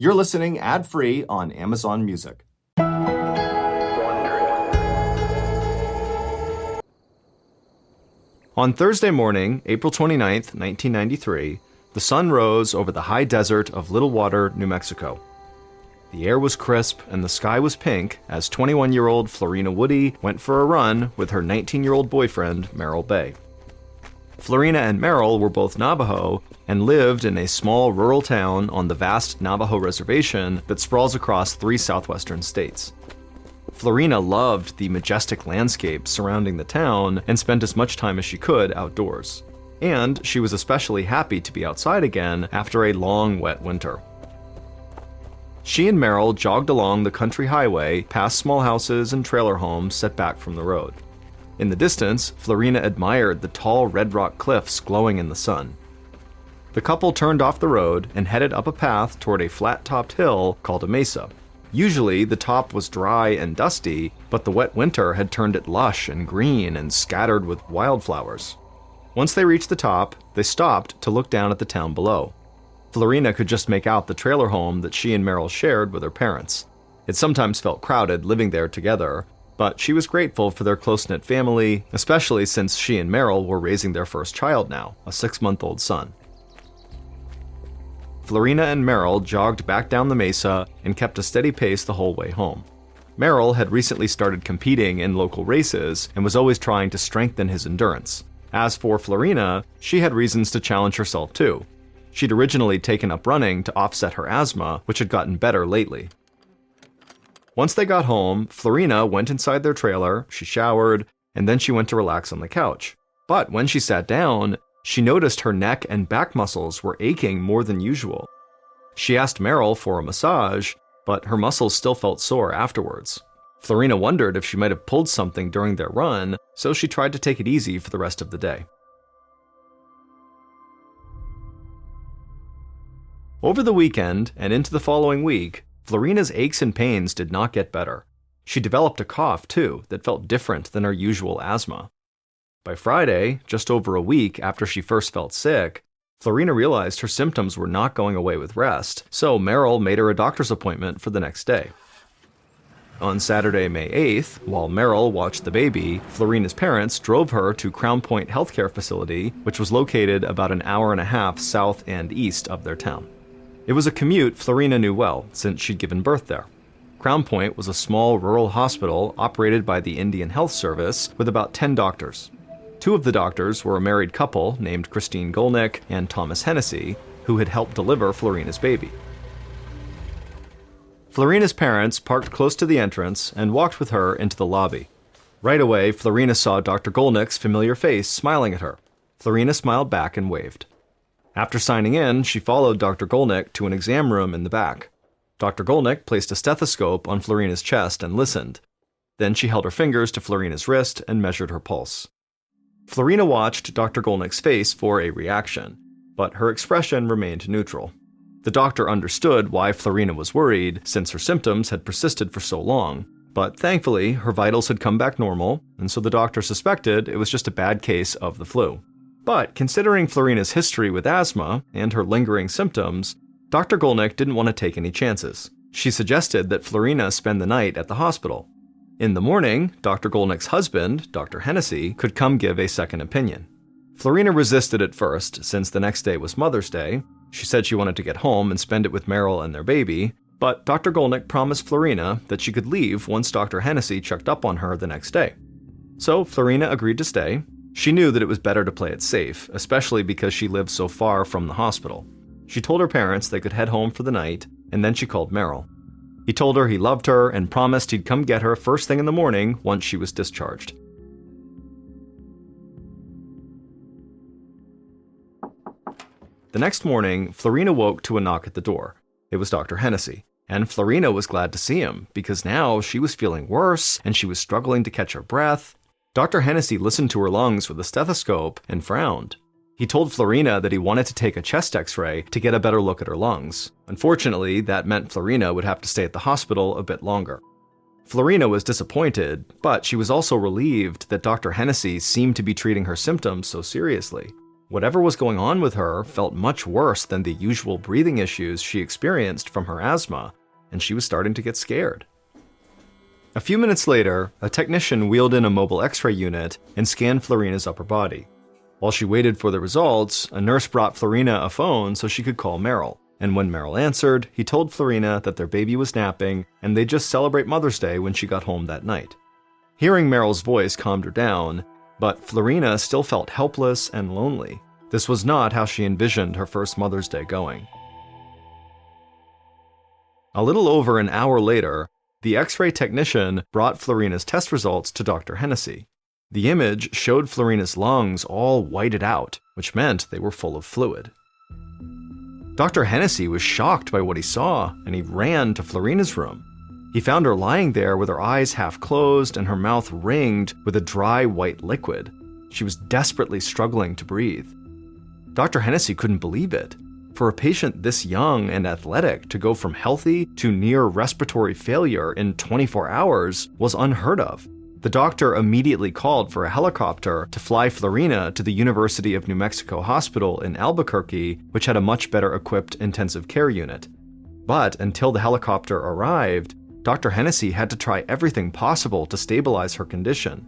You're listening ad-free on Amazon Music. On Thursday morning, April 29th, 1993, the sun rose over the high desert of Little Water, New Mexico. The air was crisp and the sky was pink as 21-year-old Florina Woody went for a run with her 19-year-old boyfriend, Merrill Bay. Florina and Merrill were both Navajo and lived in a small rural town on the vast Navajo reservation that sprawls across 3 southwestern states. Florina loved the majestic landscape surrounding the town and spent as much time as she could outdoors. And she was especially happy to be outside again after a long, wet winter. She and Merrill jogged along the country highway past small houses and trailer homes set back from the road. In the distance, Florina admired the tall red rock cliffs glowing in the sun. The couple turned off the road and headed up a path toward a flat-topped hill called a mesa. Usually, the top was dry and dusty, but the wet winter had turned it lush and green and scattered with wildflowers. Once they reached the top, they stopped to look down at the town below. Florina could just make out the trailer home that she and Merrill shared with her parents. It sometimes felt crowded living there together, but she was grateful for their close-knit family, especially since she and Merrill were raising their first child now, a 6-month-old son. Florina and Merrill jogged back down the mesa and kept a steady pace the whole way home. Merrill had recently started competing in local races and was always trying to strengthen his endurance. As for Florina, she had reasons to challenge herself too. She'd originally taken up running to offset her asthma, which had gotten better lately. Once they got home, Florina went inside their trailer, she showered, and then she went to relax on the couch. But when she sat down, she noticed her neck and back muscles were aching more than usual. She asked Merrill for a massage, but her muscles still felt sore afterwards. Florina wondered if she might have pulled something during their run, so she tried to take it easy for the rest of the day. Over the weekend and into the following week, Florina's aches and pains did not get better. She developed a cough, too, that felt different than her usual asthma. By Friday, just over a week after she first felt sick, Florina realized her symptoms were not going away with rest, so Merrill made her a doctor's appointment for the next day. On Saturday, May 8th, while Merrill watched the baby, Florina's parents drove her to Crown Point Healthcare Facility, which was located about an hour and a half south and east of their town. It was a commute Florina knew well, since she'd given birth there. Crown Point was a small rural hospital operated by the Indian Health Service with about 10 doctors. 2 of the doctors were a married couple named Christine Golnick and Thomas Hennessy, who had helped deliver Florina's baby. Florina's parents parked close to the entrance and walked with her into the lobby. Right away, Florina saw Dr. Golnick's familiar face smiling at her. Florina smiled back and waved. After signing in, she followed Dr. Golnick to an exam room in the back. Dr. Golnick placed a stethoscope on Florina's chest and listened. Then she held her fingers to Florina's wrist and measured her pulse. Florina watched Dr. Golnick's face for a reaction, but her expression remained neutral. The doctor understood why Florina was worried, since her symptoms had persisted for so long, but thankfully her vitals had come back normal, and so the doctor suspected it was just a bad case of the flu. But considering Florina's history with asthma and her lingering symptoms, Dr. Golnick didn't want to take any chances. She suggested that Florina spend the night at the hospital. In the morning, Dr. Golnick's husband, Dr. Hennessy, could come give a second opinion. Florina resisted at first, since the next day was Mother's Day. She said she wanted to get home and spend it with Merrill and their baby, but Dr. Golnick promised Florina that she could leave once Dr. Hennessy checked up on her the next day. So Florina agreed to stay. She knew that it was better to play it safe, especially because she lived so far from the hospital. She told her parents they could head home for the night, and then she called Merrill. He told her he loved her and promised he'd come get her first thing in the morning once she was discharged. The next morning, Florina woke to a knock at the door. It was Dr. Hennessy, and Florina was glad to see him, because now she was feeling worse and she was struggling to catch her breath. Dr. Hennessy listened to her lungs with a stethoscope and frowned. He told Florina that he wanted to take a chest x-ray to get a better look at her lungs. Unfortunately, that meant Florina would have to stay at the hospital a bit longer. Florina was disappointed, but she was also relieved that Dr. Hennessy seemed to be treating her symptoms so seriously. Whatever was going on with her felt much worse than the usual breathing issues she experienced from her asthma, and she was starting to get scared. A few minutes later, a technician wheeled in a mobile X-ray unit and scanned Florina's upper body. While she waited for the results, a nurse brought Florina a phone so she could call Merrill. And when Merrill answered, he told Florina that their baby was napping and they'd just celebrate Mother's Day when she got home that night. Hearing Merrill's voice calmed her down, but Florina still felt helpless and lonely. This was not how she envisioned her first Mother's Day going. A little over an hour later, the X-ray technician brought Florina's test results to Dr. Hennessy. The image showed Florina's lungs all whited out, which meant they were full of fluid. Dr. Hennessy was shocked by what he saw, and he ran to Florina's room. He found her lying there with her eyes half closed and her mouth ringed with a dry white liquid. She was desperately struggling to breathe. Dr. Hennessy couldn't believe it. For a patient this young and athletic to go from healthy to near respiratory failure in 24 hours was unheard of. The doctor immediately called for a helicopter to fly Florina to the University of New Mexico Hospital in Albuquerque, which had a much better equipped intensive care unit. But until the helicopter arrived, Dr. Hennessy had to try everything possible to stabilize her condition.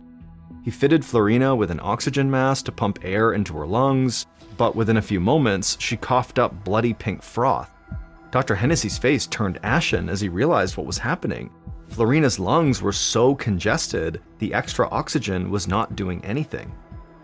He fitted Florina with an oxygen mask to pump air into her lungs, but within a few moments, she coughed up bloody pink froth. Dr. Hennessy's face turned ashen as he realized what was happening. Florina's lungs were so congested, the extra oxygen was not doing anything.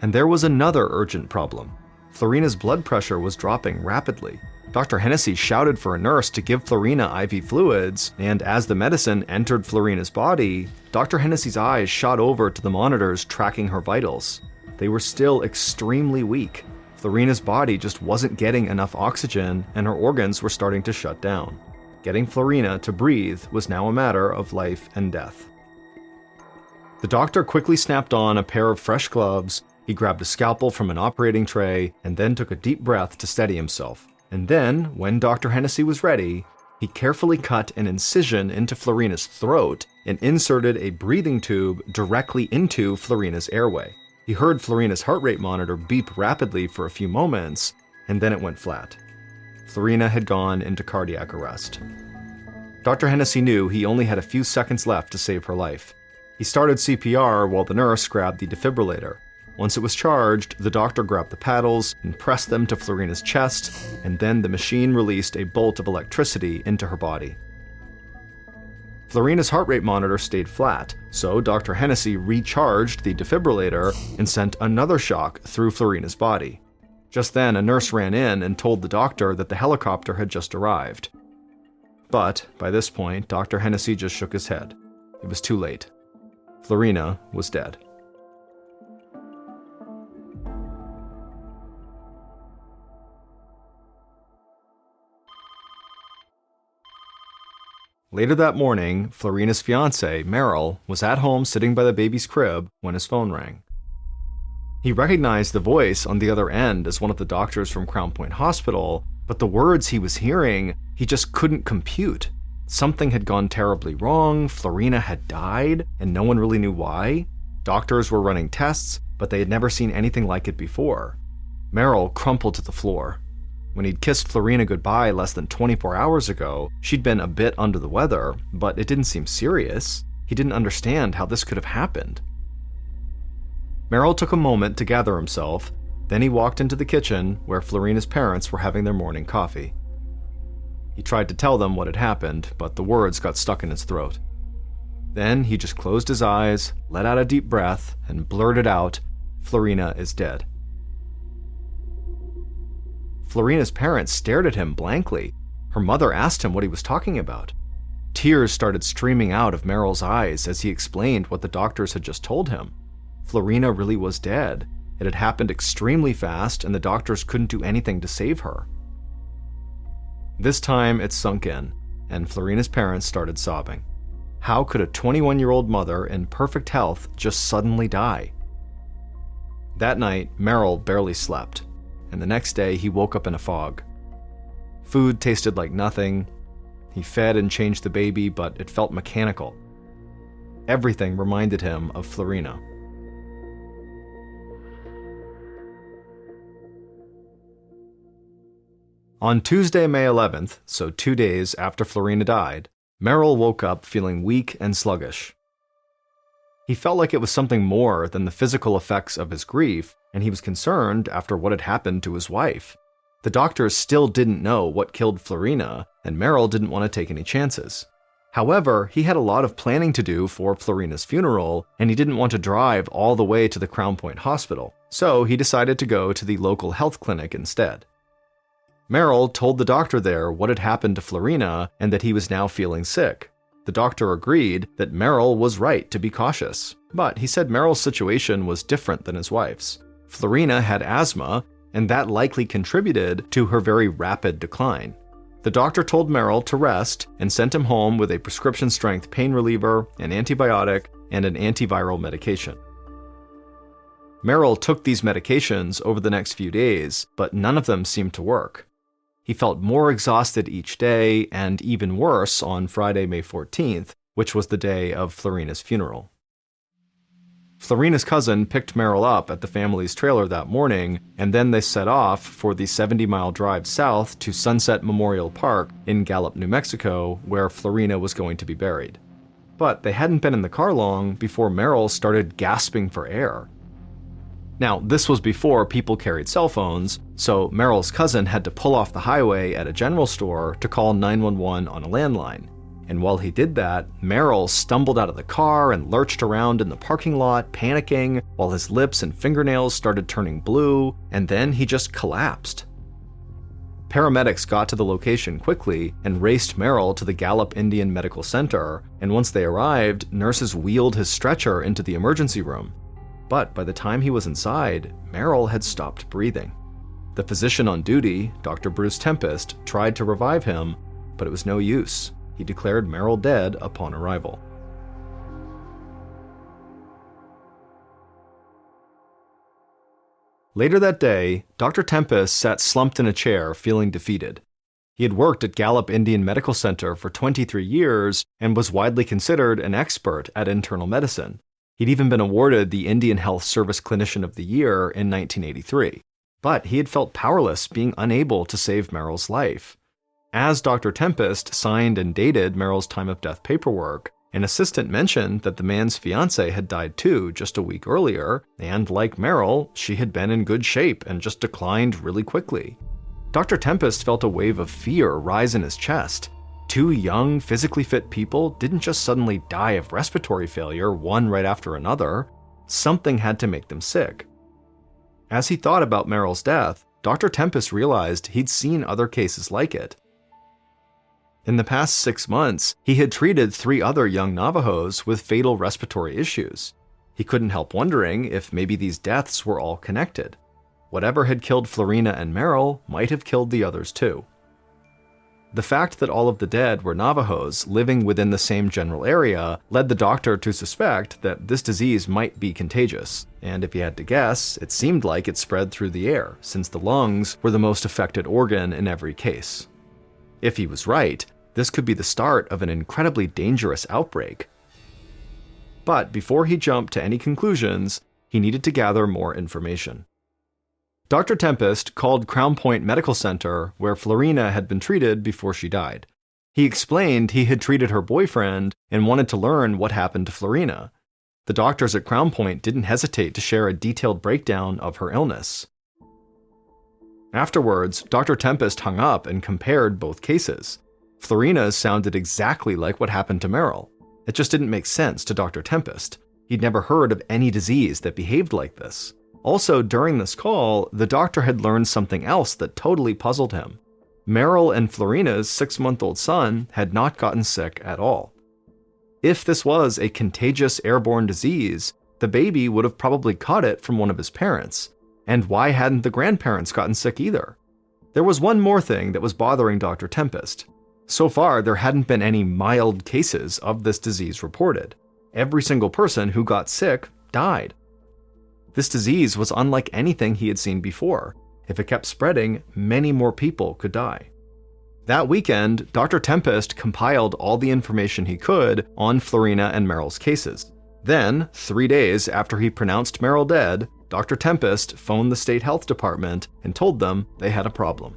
And there was another urgent problem. Florina's blood pressure was dropping rapidly. Dr. Hennessy shouted for a nurse to give Florina IV fluids, and as the medicine entered Florina's body, Dr. Hennessy's eyes shot over to the monitors tracking her vitals. They were still extremely weak. Florina's body just wasn't getting enough oxygen, and her organs were starting to shut down. Getting Florina to breathe was now a matter of life and death. The doctor quickly snapped on a pair of fresh gloves, he grabbed a scalpel from an operating tray, and then took a deep breath to steady himself. And then, when Dr. Hennessy was ready, he carefully cut an incision into Florina's throat and inserted a breathing tube directly into Florina's airway. He heard Florina's heart rate monitor beep rapidly for a few moments, and then it went flat. Florina had gone into cardiac arrest. Dr. Hennessy knew he only had a few seconds left to save her life. He started CPR while the nurse grabbed the defibrillator. Once it was charged, the doctor grabbed the paddles and pressed them to Florina's chest, and then the machine released a bolt of electricity into her body. Florina's heart rate monitor stayed flat, so Dr. Hennessy recharged the defibrillator and sent another shock through Florina's body. Just then, a nurse ran in and told the doctor that the helicopter had just arrived. But by this point, Dr. Hennessy just shook his head. It was too late. Florina was dead. Later that morning, Florina's fiancé, Merrill, was at home sitting by the baby's crib when his phone rang. He recognized the voice on the other end as one of the doctors from Crown Point Hospital, but the words he was hearing, he just couldn't compute. Something had gone terribly wrong, Florina had died, and no one really knew why. Doctors were running tests, but they had never seen anything like it before. Merrill crumpled to the floor. When he'd kissed Florina goodbye less than 24 hours ago, she'd been a bit under the weather, but it didn't seem serious. He didn't understand how this could have happened. Merrill took a moment to gather himself, then he walked into the kitchen where Florina's parents were having their morning coffee. He tried to tell them what had happened, but the words got stuck in his throat. Then he just closed his eyes, let out a deep breath, and blurted out, "Florina is dead." Florina's parents stared at him blankly. Her mother asked him what he was talking about. Tears started streaming out of Merrill's eyes as he explained what the doctors had just told him. Florina really was dead. It had happened extremely fast, and the doctors couldn't do anything to save her. This time it sunk in, and Florina's parents started sobbing. How could a 21-year-old mother in perfect health just suddenly die? That night, Merrill barely slept, and the next day he woke up in a fog. Food tasted like nothing. He fed and changed the baby, but it felt mechanical. Everything reminded him of Florina. On Tuesday, May 11th, so 2 days after Florina died, Merrill woke up feeling weak and sluggish. He felt like it was something more than the physical effects of his grief, and he was concerned after what had happened to his wife. The doctors still didn't know what killed Florina, and Merrill didn't want to take any chances. However, he had a lot of planning to do for Florina's funeral, and he didn't want to drive all the way to the Crown Point Hospital, so he decided to go to the local health clinic instead. Merrill told the doctor there what had happened to Florina and that he was now feeling sick. The doctor agreed that Merrill was right to be cautious, but he said Merrill's situation was different than his wife's. Florina had asthma, and that likely contributed to her very rapid decline. The doctor told Merrill to rest and sent him home with a prescription-strength pain reliever, an antibiotic, and an antiviral medication. Merrill took these medications over the next few days, but none of them seemed to work. He felt more exhausted each day, and even worse on Friday, May 14th, which was the day of Florina's funeral. Florina's cousin picked Merrill up at the family's trailer that morning, and then they set off for the 70-mile drive south to Sunset Memorial Park in Gallup, New Mexico, where Florina was going to be buried. But they hadn't been in the car long before Merrill started gasping for air. Now, this was before people carried cell phones, so Merrill's cousin had to pull off the highway at a general store to call 911 on a landline. And while he did that, Merrill stumbled out of the car and lurched around in the parking lot, panicking, while his lips and fingernails started turning blue, and then he just collapsed. Paramedics got to the location quickly and raced Merrill to the Gallup Indian Medical Center, and once they arrived, nurses wheeled his stretcher into the emergency room. But by the time he was inside, Merrill had stopped breathing. The physician on duty, Dr. Bruce Tempest, tried to revive him, but it was no use. He declared Merrill dead upon arrival. Later that day, Dr. Tempest sat slumped in a chair, feeling defeated. He had worked at Gallup Indian Medical Center for 23 years and was widely considered an expert at internal medicine. He'd even been awarded the Indian Health Service Clinician of the Year in 1983. But he had felt powerless, being unable to save Merrill's life. As Dr. Tempest signed and dated Merrill's time of death paperwork, an assistant mentioned that the man's fiancée had died too just a week earlier, and like Merrill, she had been in good shape and just declined really quickly. Dr. Tempest felt a wave of fear rise in his chest. Two young, physically fit people didn't just suddenly die of respiratory failure, one right after another. Something had to make them sick. As he thought about Merrill's death, Dr. Tempest realized he'd seen other cases like it. In the past 6 months, he had treated 3 other young Navajos with fatal respiratory issues. He couldn't help wondering if maybe these deaths were all connected. Whatever had killed Florina and Merrill might have killed the others too. The fact that all of the dead were Navajos living within the same general area led the doctor to suspect that this disease might be contagious, and if he had to guess, it seemed like it spread through the air, since the lungs were the most affected organ in every case. If he was right, this could be the start of an incredibly dangerous outbreak. But before he jumped to any conclusions, he needed to gather more information. Dr. Tempest called Crown Point Medical Center, where Florina had been treated before she died. He explained he had treated her boyfriend and wanted to learn what happened to Florina. The doctors at Crown Point didn't hesitate to share a detailed breakdown of her illness. Afterwards, Dr. Tempest hung up and compared both cases. Florina's sounded exactly like what happened to Merrill. It just didn't make sense to Dr. Tempest. He'd never heard of any disease that behaved like this. Also, during this call, the doctor had learned something else that totally puzzled him. Merrill and Florina's 6-month-old son had not gotten sick at all. If this was a contagious airborne disease, the baby would have probably caught it from one of his parents. And why hadn't the grandparents gotten sick either? There was one more thing that was bothering Dr. Tempest. So far, there hadn't been any mild cases of this disease reported. Every single person who got sick died. This disease was unlike anything he had seen before. If it kept spreading, many more people could die. That weekend, Dr. Tempest compiled all the information he could on Florina and Merrill's cases. Then, 3 days after he pronounced Merrill dead, Dr. Tempest phoned the state health department and told them they had a problem.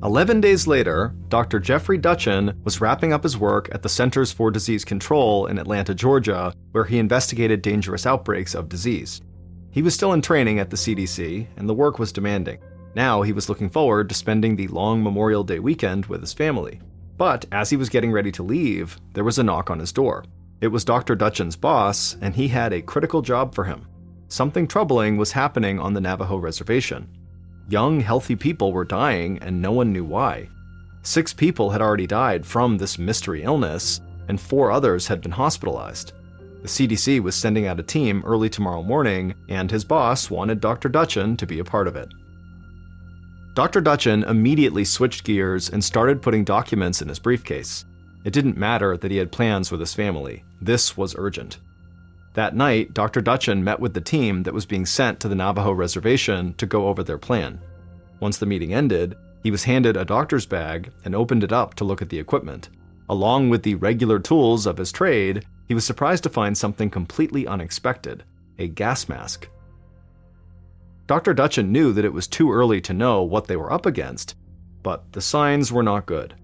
11 days later, Dr. Jeffrey Dutchin was wrapping up his work at the Centers for Disease Control in Atlanta, Georgia, where he investigated dangerous outbreaks of disease. He was still in training at the CDC, and the work was demanding. Now he was looking forward to spending the long Memorial Day weekend with his family. But as he was getting ready to leave, there was a knock on his door. It was Dr. Dutchin's boss, and he had a critical job for him. Something troubling was happening on the Navajo reservation. Young, healthy people were dying, and no one knew why. 6 people had already died from this mystery illness, and 4 others had been hospitalized. The CDC was sending out a team early tomorrow morning, and his boss wanted Dr. Dutchin to be a part of it. Dr. Dutchin immediately switched gears and started putting documents in his briefcase. It didn't matter that he had plans with his family. This was urgent. That night, Dr. Dutchin met with the team that was being sent to the Navajo reservation to go over their plan. Once the meeting ended, he was handed a doctor's bag and opened it up to look at the equipment. Along with the regular tools of his trade, he was surprised to find something completely unexpected: a gas mask. Dr. Dutchin knew that it was too early to know what they were up against, but the signs were not good.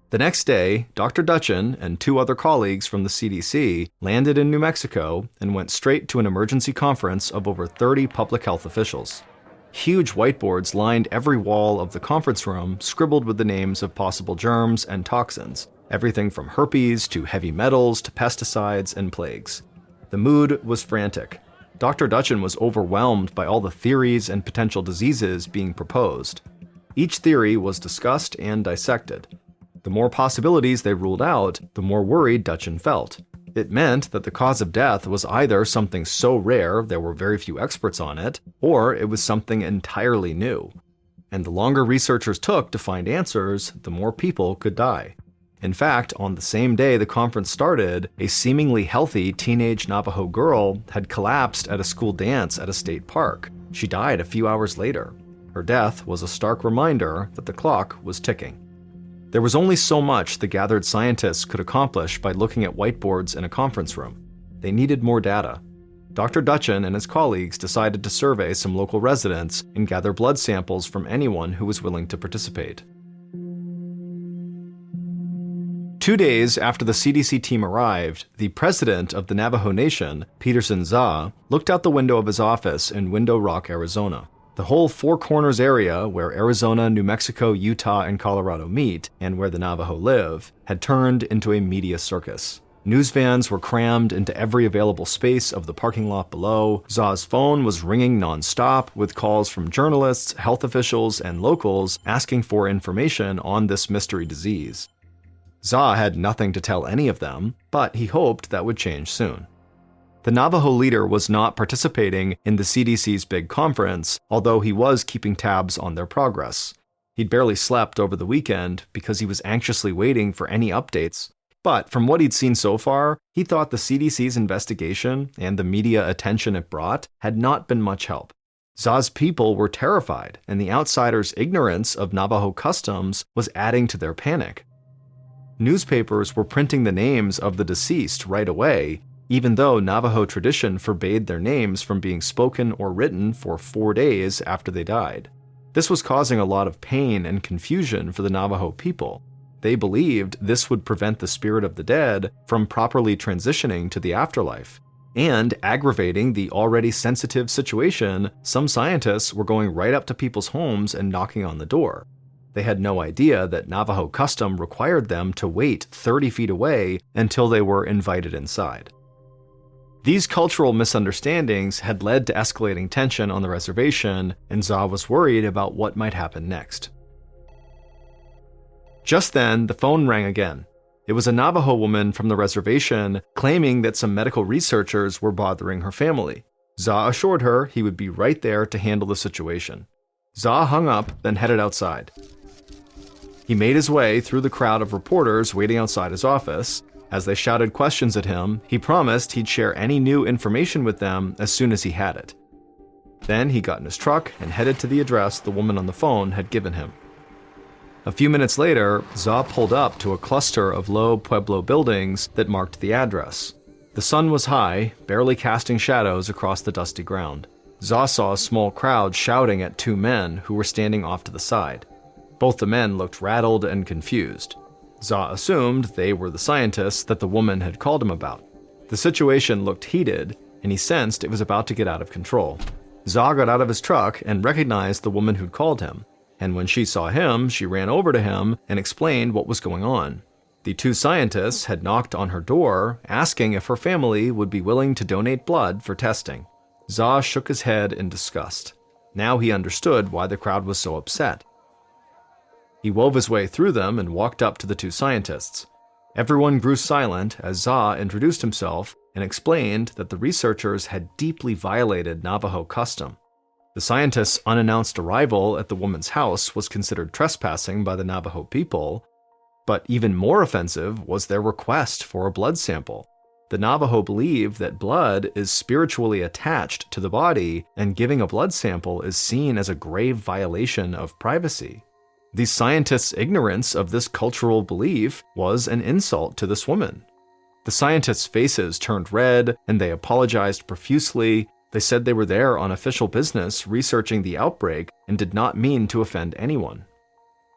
The next day, Dr. Dutchin and 2 other colleagues from the CDC landed in New Mexico and went straight to an emergency conference of over 30 public health officials. Huge whiteboards lined every wall of the conference room, scribbled with the names of possible germs and toxins, everything from herpes to heavy metals to pesticides and plagues. The mood was frantic. Dr. Dutchin was overwhelmed by all the theories and potential diseases being proposed. Each theory was discussed and dissected. The more possibilities they ruled out, the more worried Dutchin felt. It meant that the cause of death was either something so rare there were very few experts on it, or it was something entirely new. And the longer researchers took to find answers, the more people could die. In fact, on the same day the conference started, a seemingly healthy teenage Navajo girl had collapsed at a school dance at a state park. She died a few hours later. Her death was a stark reminder that the clock was ticking. There was only so much the gathered scientists could accomplish by looking at whiteboards in a conference room. They needed more data. Dr. Dutchin and his colleagues decided to survey some local residents and gather blood samples from anyone who was willing to participate. 2 days after the CDC team arrived, the president of the Navajo Nation, Peterson Za, looked out the window of his office in Window Rock, Arizona. The whole Four Corners area, where Arizona, New Mexico, Utah, and Colorado meet, and where the Navajo live, had turned into a media circus. News vans were crammed into every available space of the parking lot below. Za's phone was ringing nonstop with calls from journalists, health officials, and locals asking for information on this mystery disease. Za had nothing to tell any of them, but he hoped that would change soon. The Navajo leader was not participating in the CDC's big conference, although he was keeping tabs on their progress. He'd barely slept over the weekend because he was anxiously waiting for any updates. But from what he'd seen so far, he thought the CDC's investigation and the media attention it brought had not been much help. Za's people were terrified, and the outsiders' ignorance of Navajo customs was adding to their panic. Newspapers were printing the names of the deceased right away, even though Navajo tradition forbade their names from being spoken or written for 4 days after they died. This was causing a lot of pain and confusion for the Navajo people. They believed this would prevent the spirit of the dead from properly transitioning to the afterlife. And aggravating the already sensitive situation, some scientists were going right up to people's homes and knocking on the door. They had no idea that Navajo custom required them to wait 30 feet away until they were invited inside. These cultural misunderstandings had led to escalating tension on the reservation, and Za was worried about what might happen next. Just then, the phone rang again. It was a Navajo woman from the reservation claiming that some medical researchers were bothering her family. Za assured her he would be right there to handle the situation. Za hung up, then headed outside. He made his way through the crowd of reporters waiting outside his office. As they shouted questions at him, he promised he'd share any new information with them as soon as he had it. Then he got in his truck and headed to the address the woman on the phone had given him. A few minutes later, Za pulled up to a cluster of low Pueblo buildings that marked the address. The sun was high, barely casting shadows across the dusty ground. Za saw a small crowd shouting at two men who were standing off to the side. Both the men looked rattled and confused. Za assumed they were the scientists that the woman had called him about. The situation looked heated, and he sensed it was about to get out of control. Za got out of his truck and recognized the woman who'd called him, and when she saw him, she ran over to him and explained what was going on. The two scientists had knocked on her door, asking if her family would be willing to donate blood for testing. Za shook his head in disgust. Now he understood why the crowd was so upset. He wove his way through them and walked up to the two scientists. Everyone grew silent as Za introduced himself and explained that the researchers had deeply violated Navajo custom. The scientists' unannounced arrival at the woman's house was considered trespassing by the Navajo people, but even more offensive was their request for a blood sample. The Navajo believe that blood is spiritually attached to the body, and giving a blood sample is seen as a grave violation of privacy. The scientists' ignorance of this cultural belief was an insult to this woman. The scientists' faces turned red, and they apologized profusely. They said they were there on official business researching the outbreak and did not mean to offend anyone.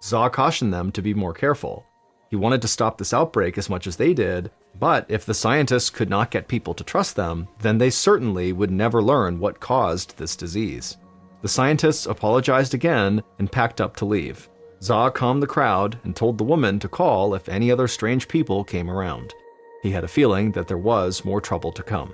Za cautioned them to be more careful. He wanted to stop this outbreak as much as they did, but if the scientists could not get people to trust them, then they certainly would never learn what caused this disease. The scientists apologized again and packed up to leave. Za calmed the crowd and told the woman to call if any other strange people came around. He had a feeling that there was more trouble to come.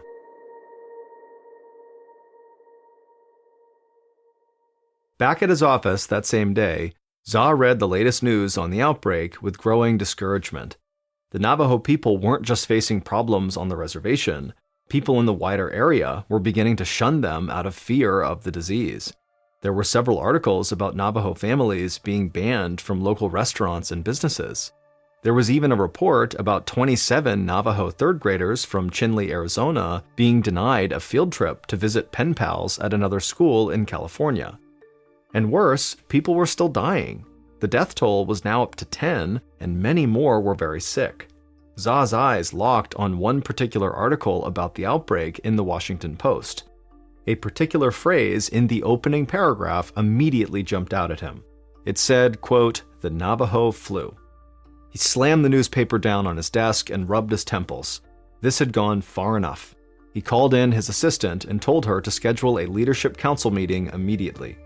Back at his office that same day, Za read the latest news on the outbreak with growing discouragement. The Navajo people weren't just facing problems on the reservation. People in the wider area were beginning to shun them out of fear of the disease. There were several articles about Navajo families being banned from local restaurants and businesses. There was even a report about 27 Navajo third graders from Chinle, Arizona, being denied a field trip to visit pen pals at another school in California. And worse, people were still dying. The death toll was now up to 10, and many more were very sick. Za's eyes locked on one particular article about the outbreak in the Washington Post. A particular phrase in the opening paragraph immediately jumped out at him. It said, quote, "The Navajo flu." He slammed the newspaper down on his desk and rubbed his temples. This had gone far enough. He called in his assistant and told her to schedule a leadership council meeting immediately.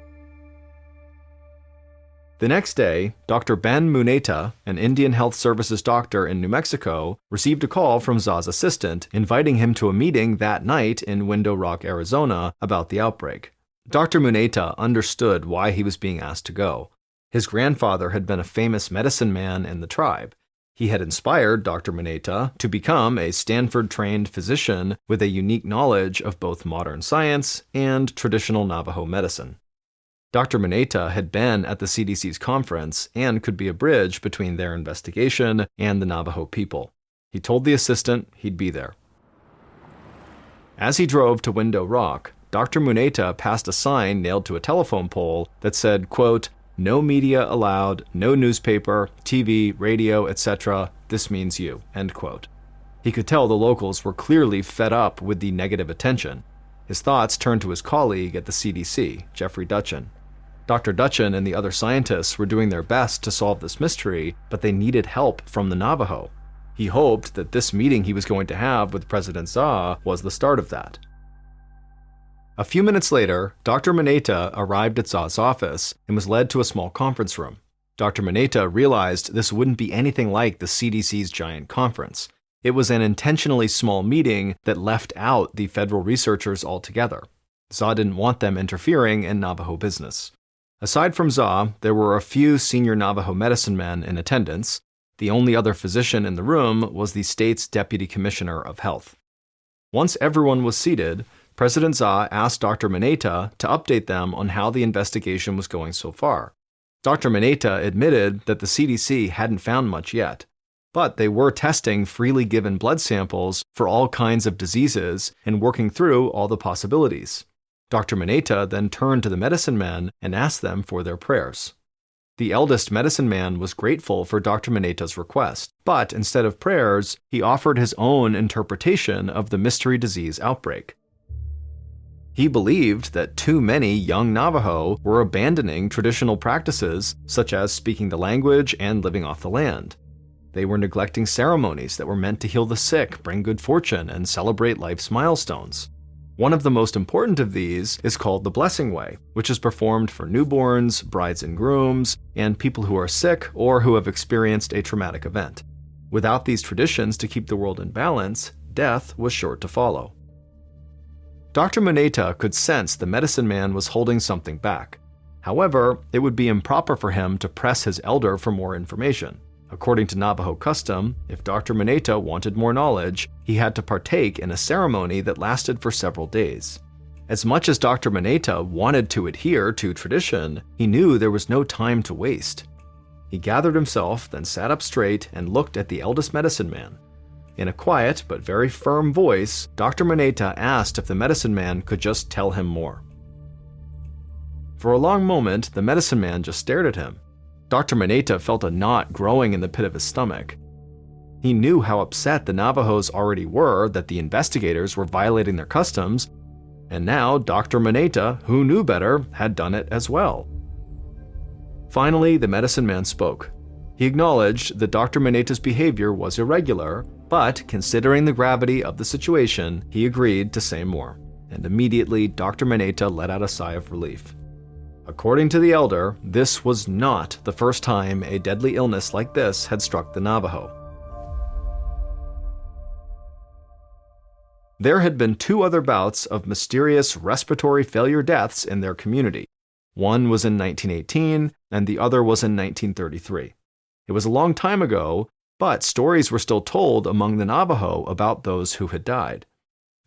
The next day, Dr. Ben Muneta, an Indian Health Services doctor in New Mexico, received a call from Za's assistant inviting him to a meeting that night in Window Rock, Arizona, about the outbreak. Dr. Muneta understood why he was being asked to go. His grandfather had been a famous medicine man in the tribe. He had inspired Dr. Muneta to become a Stanford-trained physician with a unique knowledge of both modern science and traditional Navajo medicine. Dr. Muneta had been at the CDC's conference and could be a bridge between their investigation and the Navajo people. He told the assistant he'd be there. As he drove to Window Rock, Dr. Muneta passed a sign nailed to a telephone pole that said, quote, "No media allowed, no newspaper, TV, radio, etc. This means you," end quote. He could tell the locals were clearly fed up with the negative attention. His thoughts turned to his colleague at the CDC, Jeffrey Dutchin. Dr. Dutchin and the other scientists were doing their best to solve this mystery, but they needed help from the Navajo. He hoped that this meeting he was going to have with President Za was the start of that. A few minutes later, Dr. Muneta arrived at Za's office and was led to a small conference room. Dr. Muneta realized this wouldn't be anything like the CDC's giant conference. It was an intentionally small meeting that left out the federal researchers altogether. Za didn't want them interfering in Navajo business. Aside from Za, there were a few senior Navajo medicine men in attendance. The only other physician in the room was the state's deputy commissioner of health. Once everyone was seated, President Za asked Dr. Muneta to update them on how the investigation was going so far. Dr. Muneta admitted that the CDC hadn't found much yet, but they were testing freely given blood samples for all kinds of diseases and working through all the possibilities. Dr. Muneta then turned to the medicine men and asked them for their prayers. The eldest medicine man was grateful for Dr. Muneta's request, but instead of prayers, he offered his own interpretation of the mystery disease outbreak. He believed that too many young Navajo were abandoning traditional practices such as speaking the language and living off the land. They were neglecting ceremonies that were meant to heal the sick, bring good fortune, and celebrate life's milestones. One of the most important of these is called the Blessing Way, which is performed for newborns, brides and grooms, and people who are sick or who have experienced a traumatic event. Without these traditions to keep the world in balance, death was sure to follow. Dr. Muneta could sense the medicine man was holding something back. However, it would be improper for him to press his elder for more information. According to Navajo custom, if Dr. Muneta wanted more knowledge, he had to partake in a ceremony that lasted for several days. As much as Dr. Muneta wanted to adhere to tradition, he knew there was no time to waste. He gathered himself, then sat up straight and looked at the eldest medicine man. In a quiet but very firm voice, Dr. Muneta asked if the medicine man could just tell him more. For a long moment, the medicine man just stared at him. Dr. Muneta felt a knot growing in the pit of his stomach. He knew how upset the Navajos already were that the investigators were violating their customs, and now Dr. Muneta, who knew better, had done it as well. Finally, the medicine man spoke. He acknowledged that Dr. Muneta's behavior was irregular, but considering the gravity of the situation, he agreed to say more, and immediately Dr. Muneta let out a sigh of relief. According to the elder, this was not the first time a deadly illness like this had struck the Navajo. There had been 2 other bouts of mysterious respiratory failure deaths in their community. One was in 1918, and the other was in 1933. It was a long time ago, but stories were still told among the Navajo about those who had died.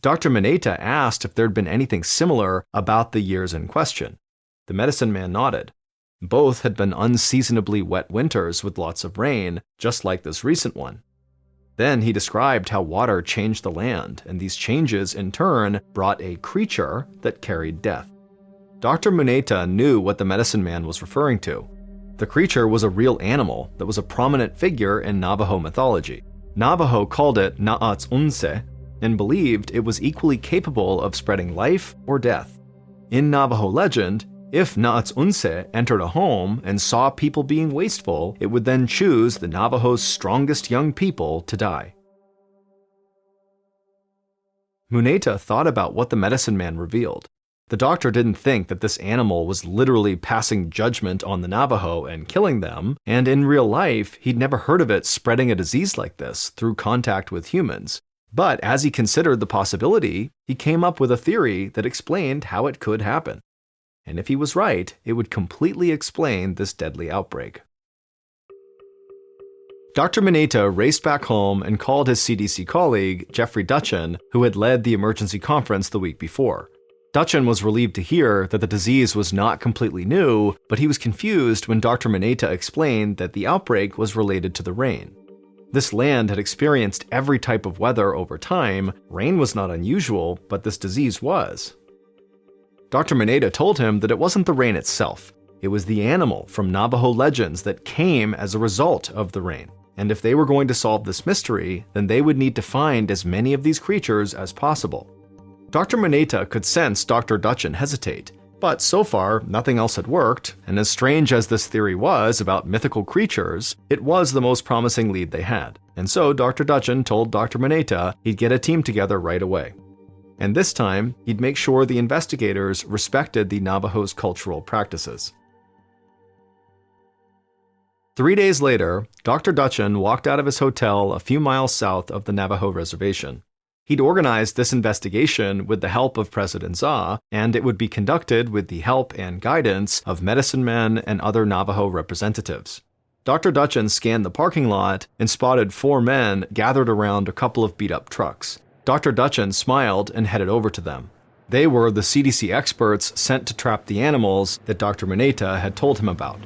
Dr. Muneta asked if there had been anything similar about the years in question. The medicine man nodded. Both had been unseasonably wet winters with lots of rain, just like this recent one. Then he described how water changed the land, and these changes in turn brought a creature that carried death. Dr. Muneta knew what the medicine man was referring to. The creature was a real animal that was a prominent figure in Navajo mythology. Navajo called it Na'atsunse and believed it was equally capable of spreading life or death. In Navajo legend, if Na'atsunse entered a home and saw people being wasteful, it would then choose the Navajo's strongest young people to die. Muneta thought about what the medicine man revealed. The doctor didn't think that this animal was literally passing judgment on the Navajo and killing them, and in real life, he'd never heard of it spreading a disease like this through contact with humans. But as he considered the possibility, he came up with a theory that explained how it could happen. And if he was right, it would completely explain this deadly outbreak. Dr. Muneta raced back home and called his CDC colleague, Jeffrey Dutchin, who had led the emergency conference the week before. Dutchin was relieved to hear that the disease was not completely new, but he was confused when Dr. Muneta explained that the outbreak was related to the rain. This land had experienced every type of weather over time. Rain was not unusual, but this disease was. Dr. Muneta told him that it wasn't the rain itself. It was the animal from Navajo legends that came as a result of the rain. And if they were going to solve this mystery, then they would need to find as many of these creatures as possible. Dr. Muneta could sense Dr. Dutchin hesitate, but so far nothing else had worked, and as strange as this theory was about mythical creatures, it was the most promising lead they had. And so Dr. Dutchin told Dr. Muneta he'd get a team together right away. And this time, he'd make sure the investigators respected the Navajo's cultural practices. 3 days later, Dr. Dutchin walked out of his hotel a few miles south of the Navajo reservation. He'd organized this investigation with the help of President Za, and it would be conducted with the help and guidance of medicine men and other Navajo representatives. Dr. Dutchin scanned the parking lot and spotted 4 men gathered around a couple of beat-up trucks. Dr. Dutchin smiled and headed over to them. They were the CDC experts sent to trap the animals that Dr. Muneta had told him about.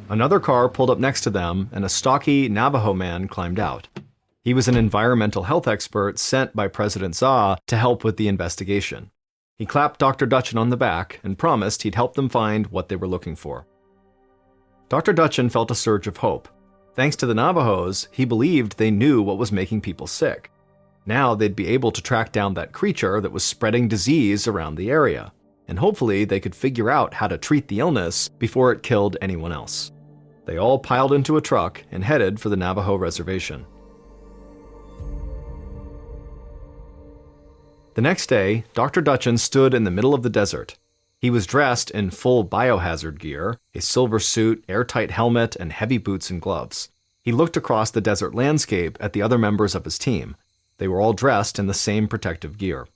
Another car pulled up next to them, and a stocky Navajo man climbed out. He was an environmental health expert sent by President Za to help with the investigation. He clapped Dr. Dutchin on the back and promised he'd help them find what they were looking for. Dr. Dutchin felt a surge of hope. Thanks to the Navajos, he believed they knew what was making people sick. Now they'd be able to track down that creature that was spreading disease around the area, and hopefully they could figure out how to treat the illness before it killed anyone else. They all piled into a truck and headed for the Navajo reservation. The next day, Dr. Dutchin stood in the middle of the desert. He was dressed in full biohazard gear, a silver suit, airtight helmet, and heavy boots and gloves. He looked across the desert landscape at the other members of his team. They were all dressed in the same protective gear.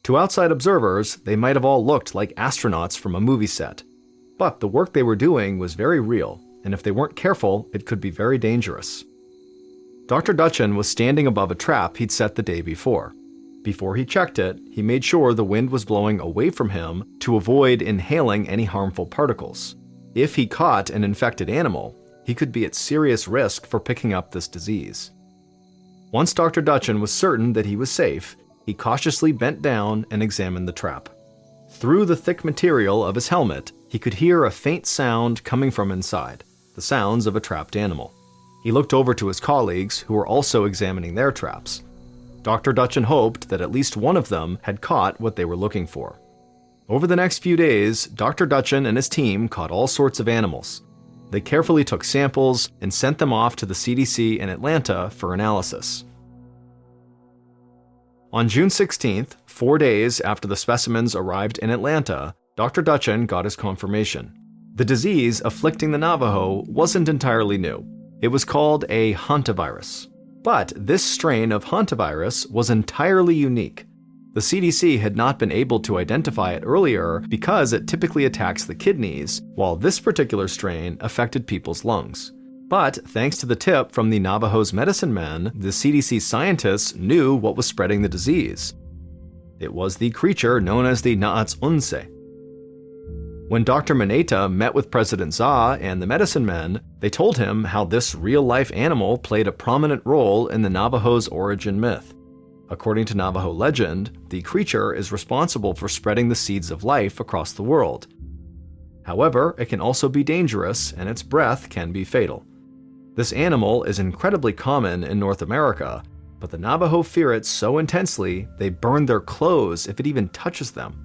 To outside observers, they might have all looked like astronauts from a movie set. But the work they were doing was very real, and if they weren't careful, it could be very dangerous. Dr. Dutchin was standing above a trap he'd set the day before. Before he checked it, he made sure the wind was blowing away from him to avoid inhaling any harmful particles. If he caught an infected animal, he could be at serious risk for picking up this disease. Once Dr. Dutchin was certain that he was safe, he cautiously bent down and examined the trap. Through the thick material of his helmet, he could hear a faint sound coming from inside, the sounds of a trapped animal. He looked over to his colleagues, who were also examining their traps. Dr. Dutchin hoped that at least one of them had caught what they were looking for. Over the next few days, Dr. Dutchin and his team caught all sorts of animals. They carefully took samples and sent them off to the CDC in Atlanta for analysis. On June 16th, 4 days after the specimens arrived in Atlanta, Dr. Dutchin got his confirmation. The disease afflicting the Navajo wasn't entirely new. It was called a hantavirus. But this strain of hantavirus was entirely unique. The CDC had not been able to identify it earlier because it typically attacks the kidneys, while this particular strain affected people's lungs. But thanks to the tip from the Navajo's medicine men, the CDC scientists knew what was spreading the disease. It was the creature known as the Naatsunse. When Dr. Maneta met with President Za and the medicine men, they told him how this real-life animal played a prominent role in the Navajo's origin myth. According to Navajo legend, the creature is responsible for spreading the seeds of life across the world. However, it can also be dangerous, and its breath can be fatal. This animal is incredibly common in North America, but the Navajo fear it so intensely they burn their clothes if it even touches them.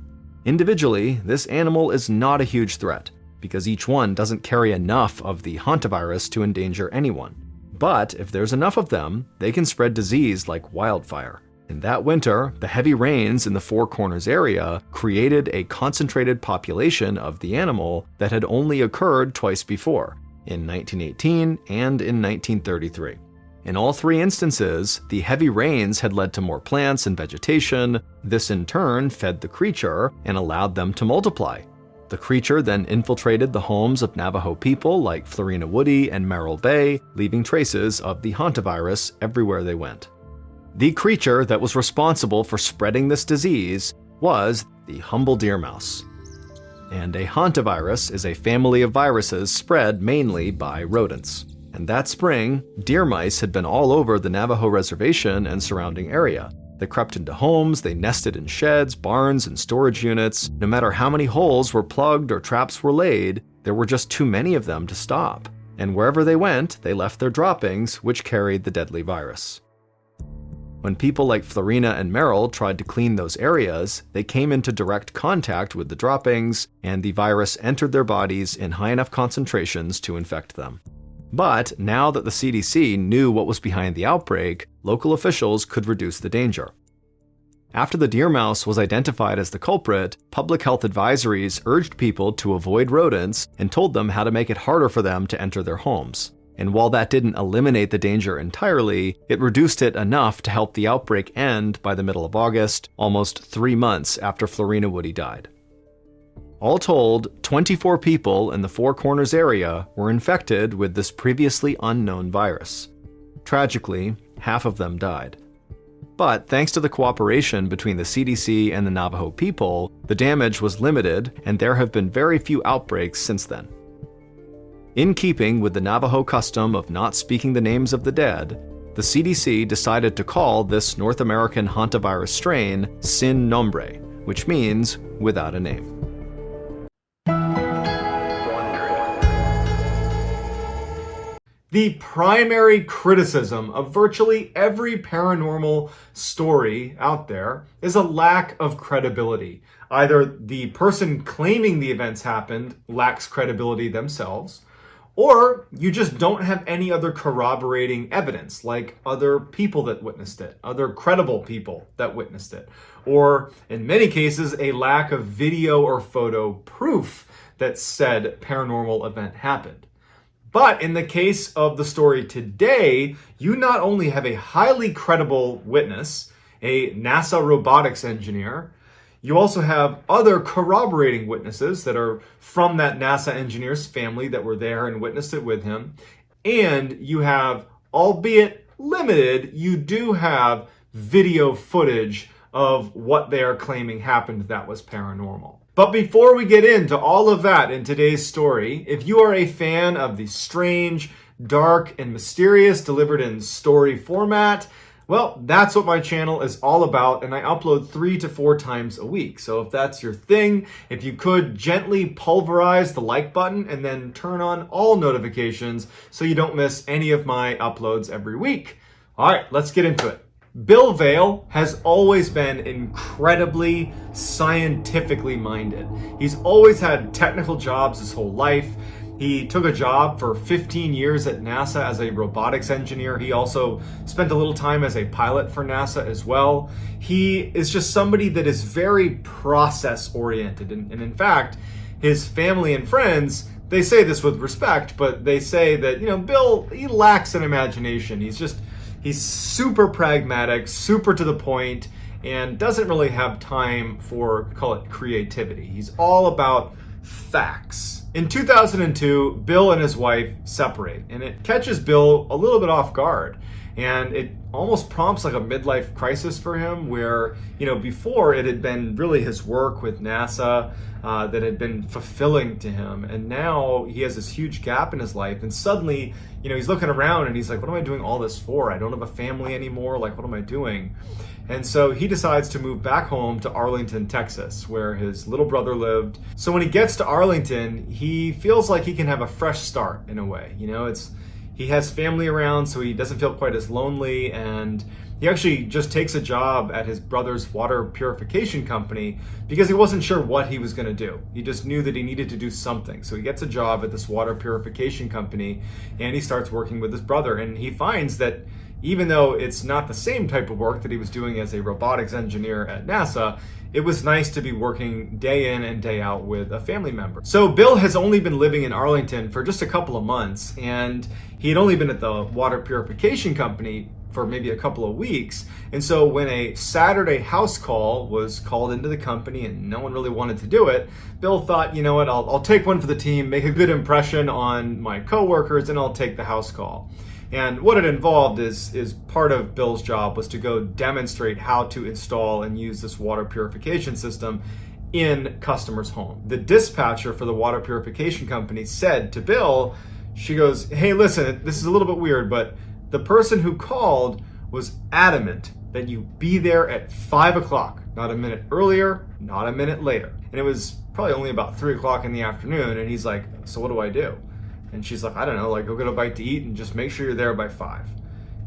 Individually, this animal is not a huge threat, because each one doesn't carry enough of the hantavirus to endanger anyone. But if there's enough of them, they can spread disease like wildfire. In that winter, the heavy rains in the Four Corners area created a concentrated population of the animal that had only occurred twice before, in 1918 and in 1933. In all three instances, the heavy rains had led to more plants and vegetation. This in turn fed the creature and allowed them to multiply. The creature then infiltrated the homes of Navajo people like Florina Woody and Merrill Bay, leaving traces of the hantavirus everywhere they went. The creature that was responsible for spreading this disease was the humble deer mouse. And a hantavirus is a family of viruses spread mainly by rodents. And that spring, deer mice had been all over the Navajo reservation and surrounding area. They crept into homes, they nested in sheds, barns, and storage units. No matter how many holes were plugged or traps were laid, there were just too many of them to stop. And wherever they went, they left their droppings, which carried the deadly virus. When people like Florina and Merrill tried to clean those areas, they came into direct contact with the droppings, and the virus entered their bodies in high enough concentrations to infect them. But now that the CDC knew what was behind the outbreak, local officials could reduce the danger. After the deer mouse was identified as the culprit, public health advisories urged people to avoid rodents and told them how to make it harder for them to enter their homes. And while that didn't eliminate the danger entirely, it reduced it enough to help the outbreak end by the middle of August, almost 3 months after Florina Woody died. All told, 24 people in the Four Corners area were infected with this previously unknown virus. Tragically, half of them died. But thanks to the cooperation between the CDC and the Navajo people, the damage was limited, and there have been very few outbreaks since then. In keeping with the Navajo custom of not speaking the names of the dead, the CDC decided to call this North American hantavirus strain sin nombre, which means without a name. The primary criticism of virtually every paranormal story out there is a lack of credibility. Either the person claiming the events happened lacks credibility themselves, or you just don't have any other corroborating evidence, like other people that witnessed it, other credible people that witnessed it, or in many cases, a lack of video or photo proof that said paranormal event happened. But in the case of the story today, you not only have a highly credible witness, a NASA robotics engineer, you also have other corroborating witnesses that are from that NASA engineer's family that were there and witnessed it with him. And you have, albeit limited, you do have video footage of what they are claiming happened that was paranormal. But before we get into all of that in today's story, if you are a fan of the strange, dark, and mysterious delivered in story format, well, that's what my channel is all about, and I upload 3 to 4 times a week. So if that's your thing, if you could gently pulverize the like button and then turn on all notifications so you don't miss any of my uploads every week. All right, let's get into it. Bill Vaile has always been incredibly scientifically minded. He's always had technical jobs his whole life. He took a job for 15 years at NASA as a robotics engineer. He also spent a little time as a pilot for NASA as well. He is just somebody that is very process oriented. And in fact, his family and friends, they say this with respect, but they say that, Bill, he lacks an imagination. He's super pragmatic, super to the point, and doesn't really have time for, call it, creativity. He's all about facts. In 2002, Bill and his wife separate, and it catches Bill a little bit off guard. And it almost prompts like a midlife crisis for him where, before it had been really his work with NASA that had been fulfilling to him. And now he has this huge gap in his life. And suddenly, he's looking around and he's like, what am I doing all this for? I don't have a family anymore. Like, what am I doing? And so he decides to move back home to Arlington, Texas, where his little brother lived. So when he gets to Arlington, he feels like he can have a fresh start in a way. He has family around, so he doesn't feel quite as lonely, and he actually just takes a job at his brother's water purification company because he wasn't sure what he was going to do. He just knew that he needed to do something. So he gets a job at this water purification company, and he starts working with his brother, and he finds that even though it's not the same type of work that he was doing as a robotics engineer at NASA, it was nice to be working day in and day out with a family member. So Bill has only been living in Arlington for just a couple of months, and he had only been at the water purification company for maybe a couple of weeks. And so when a Saturday house call was called into the company and no one really wanted to do it, Bill thought, you know what, I'll take one for the team, make a good impression on my coworkers, and I'll take the house call. And what it involved is part of Bill's job was to go demonstrate how to install and use this water purification system in customers' home. The dispatcher for the water purification company said to Bill, she goes, hey, listen, this is a little bit weird, but the person who called was adamant that you be there at 5 o'clock, not a minute earlier, not a minute later. And it was probably only about 3 o'clock in the afternoon, and he's like, so what do I do? And she's like, I don't know, go get a bite to eat and just make sure you're there by 5.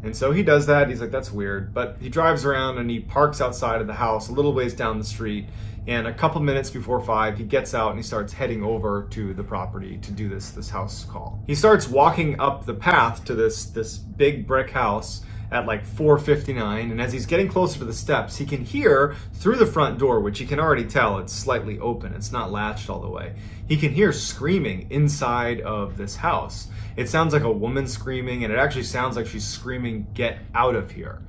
And so he does that. He's like, that's weird. But he drives around and he parks outside of the house a little ways down the street. And a couple minutes before 5, he gets out and he starts heading over to the property to do this house call. He starts walking up the path to this big brick house at like 4:59, and as he's getting closer to the steps, he can hear through the front door, which you can already tell it's slightly open, it's not latched all the way. He can hear screaming inside of this house. It sounds like a woman screaming, and it actually sounds like she's screaming, "Get out of here."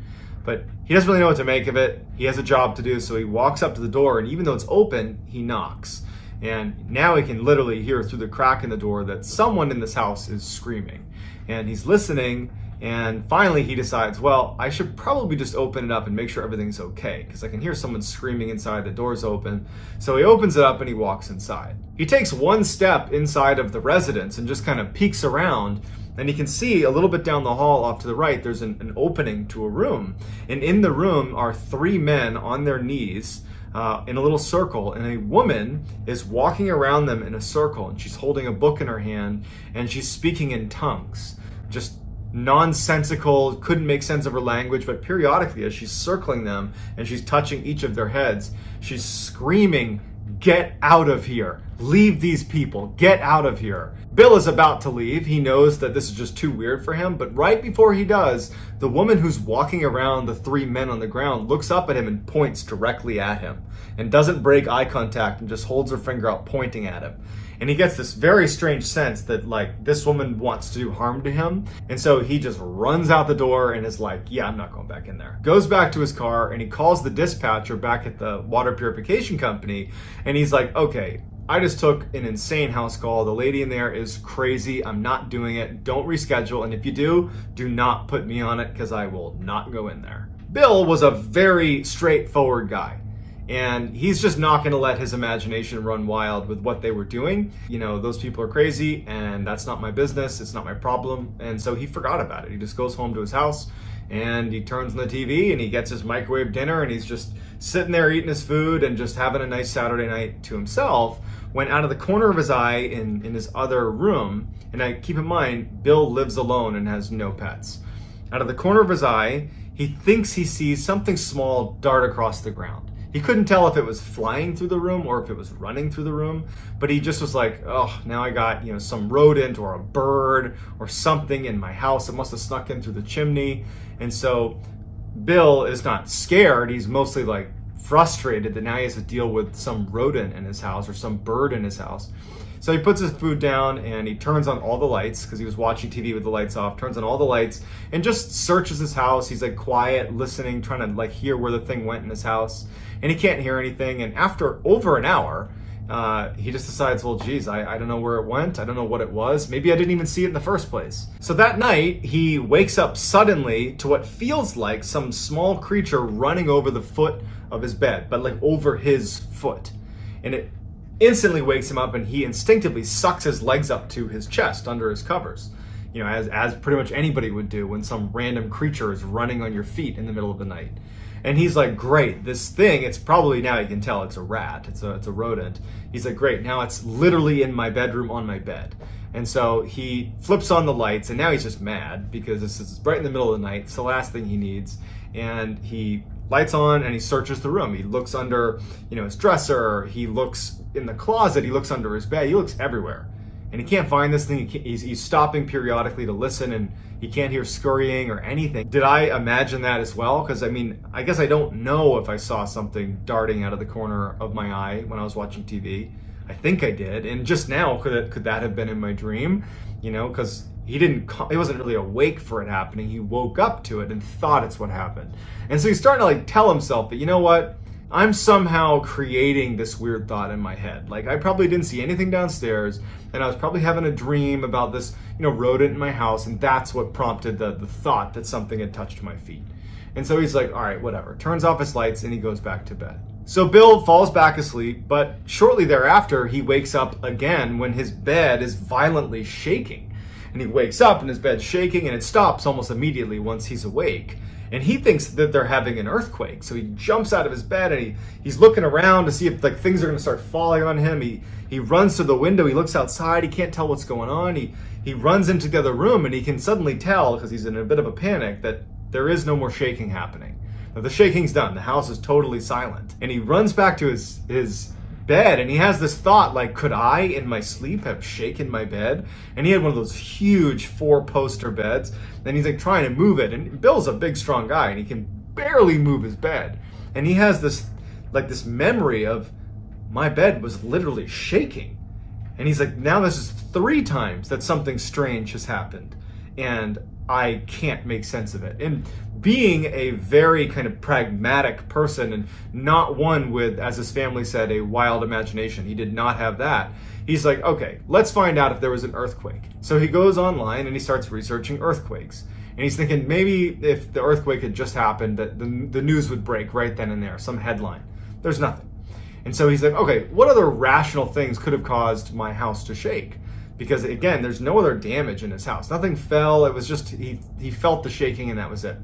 But he doesn't really know what to make of it. He has a job to do, so he walks up to the door, and even though it's open, he knocks. And now he can literally hear through the crack in the door that someone in this house is screaming. And he's listening, and finally he decides, well, I should probably just open it up and make sure everything's okay, because I can hear someone screaming inside, the door's open. So he opens it up and he walks inside. He takes one step inside of the residence and just kind of peeks around, and he can see a little bit down the hall off to the right, there's an opening to a room. And in the room are 3 men on their knees in a little circle, and a woman is walking around them in a circle, and she's holding a book in her hand, and she's speaking in tongues. just nonsensical, couldn't make sense of her language, but periodically as she's circling them and she's touching each of their heads, she's screaming, "Get out of here. Leave these people. Get out of here." Bill is about to leave. He knows that this is just too weird for him, but right before he does, the woman who's walking around the three men on the ground looks up at him and points directly at him and doesn't break eye contact and just holds her finger out pointing at him. And he gets this very strange sense that like this woman wants to do harm to him. And so he just runs out the door and is like, yeah, I'm not going back in there. Goes back to his car and he calls the dispatcher back at the water purification company. And he's like, okay, I just took an insane house call. The lady in there is crazy. I'm not doing it. Don't reschedule. And if you do not put me on it because I will not go in there. Bill was a very straightforward guy. And he's just not going to let his imagination run wild with what they were doing. You know, those people are crazy and that's not my business. It's not my problem. And so he forgot about it. He just goes home to his house and he turns on the TV and he gets his microwave dinner and he's just sitting there eating his food and just having a nice Saturday night to himself, when out of the corner of his eye in his other room, and I keep in mind, Bill lives alone and has no pets. Out of the corner of his eye, he thinks he sees something small dart across the ground. He couldn't tell if it was flying through the room or if it was running through the room, but he just was like, oh, now I got, some rodent or a bird or something in my house. It must have snuck in through the chimney. And so Bill is not scared. He's mostly like frustrated that now he has to deal with some rodent in his house or some bird in his house. So he puts his food down and he turns on all the lights because he was watching TV with the lights off, turns on all the lights and just searches his house. He's like quiet, listening, trying to like hear where the thing went in his house. And he can't hear anything. And after over an hour, he just decides, well, geez, I don't know where it went. I don't know what it was. Maybe I didn't even see it in the first place. So that night, he wakes up suddenly to what feels like some small creature running over the foot of his bed, but like over his foot. And it instantly wakes him up and he instinctively sucks his legs up to his chest under his covers. As pretty much anybody would do when some random creature is running on your feet in the middle of the night. And he's like, great, this thing, it's probably, now you can tell it's a rat, it's a rodent. He's like, great, now it's literally in my bedroom on my bed. And so he flips on the lights and now he's just mad because this is right in the middle of the night. It's the last thing he needs. And he lights on and he searches the room. He looks under, his dresser, he looks in the closet, he looks under his bed, he looks everywhere. And he can't find this thing. He's stopping periodically to listen and he can't hear scurrying or anything. Did I imagine that as well? Because I guess I don't know if I saw something darting out of the corner of my eye when I was watching TV. I think I did. And just now, could that have been in my dream? Because he wasn't really awake for it happening. He woke up to it and thought it's what happened. And so he's starting to tell himself that, you know what? I'm somehow creating this weird thought in my head. Like I probably didn't see anything downstairs and I was probably having a dream about this, rodent in my house, and that's what prompted the thought that something had touched my feet. And so he's like, all right, whatever. Turns off his lights and he goes back to bed. So Bill falls back asleep, but shortly thereafter he wakes up again when his bed is violently shaking. And he wakes up and his bed's shaking and it stops almost immediately once he's awake. And he thinks that they're having an earthquake. So he jumps out of his bed and he's looking around to see if things are going to start falling on him. He runs to the window. He looks outside. He can't tell what's going on. He runs into the other room and he can suddenly tell, because he's in a bit of a panic, that there is no more shaking happening. Now, the shaking's done. The house is totally silent. And he runs back to his bed and he has this thought like, could I in my sleep have shaken my bed? And he had one of those huge 4-poster beds and he's trying to move it, and Bill's a big strong guy and he can barely move his bed, and he has this memory of, my bed was literally shaking. And he's like, now this is 3 times that something strange has happened and I can't make sense of it. And being a very kind of pragmatic person and not one with, as his family said, a wild imagination, he did not have that. He's like, okay, let's find out if there was an earthquake. So he goes online and he starts researching earthquakes. And he's thinking maybe if the earthquake had just happened, that the news would break right then and there, some headline. There's nothing. And so he's like, okay, what other rational things could have caused my house to shake? Because again, there's no other damage in his house. Nothing fell. It was just, he felt the shaking and that was it.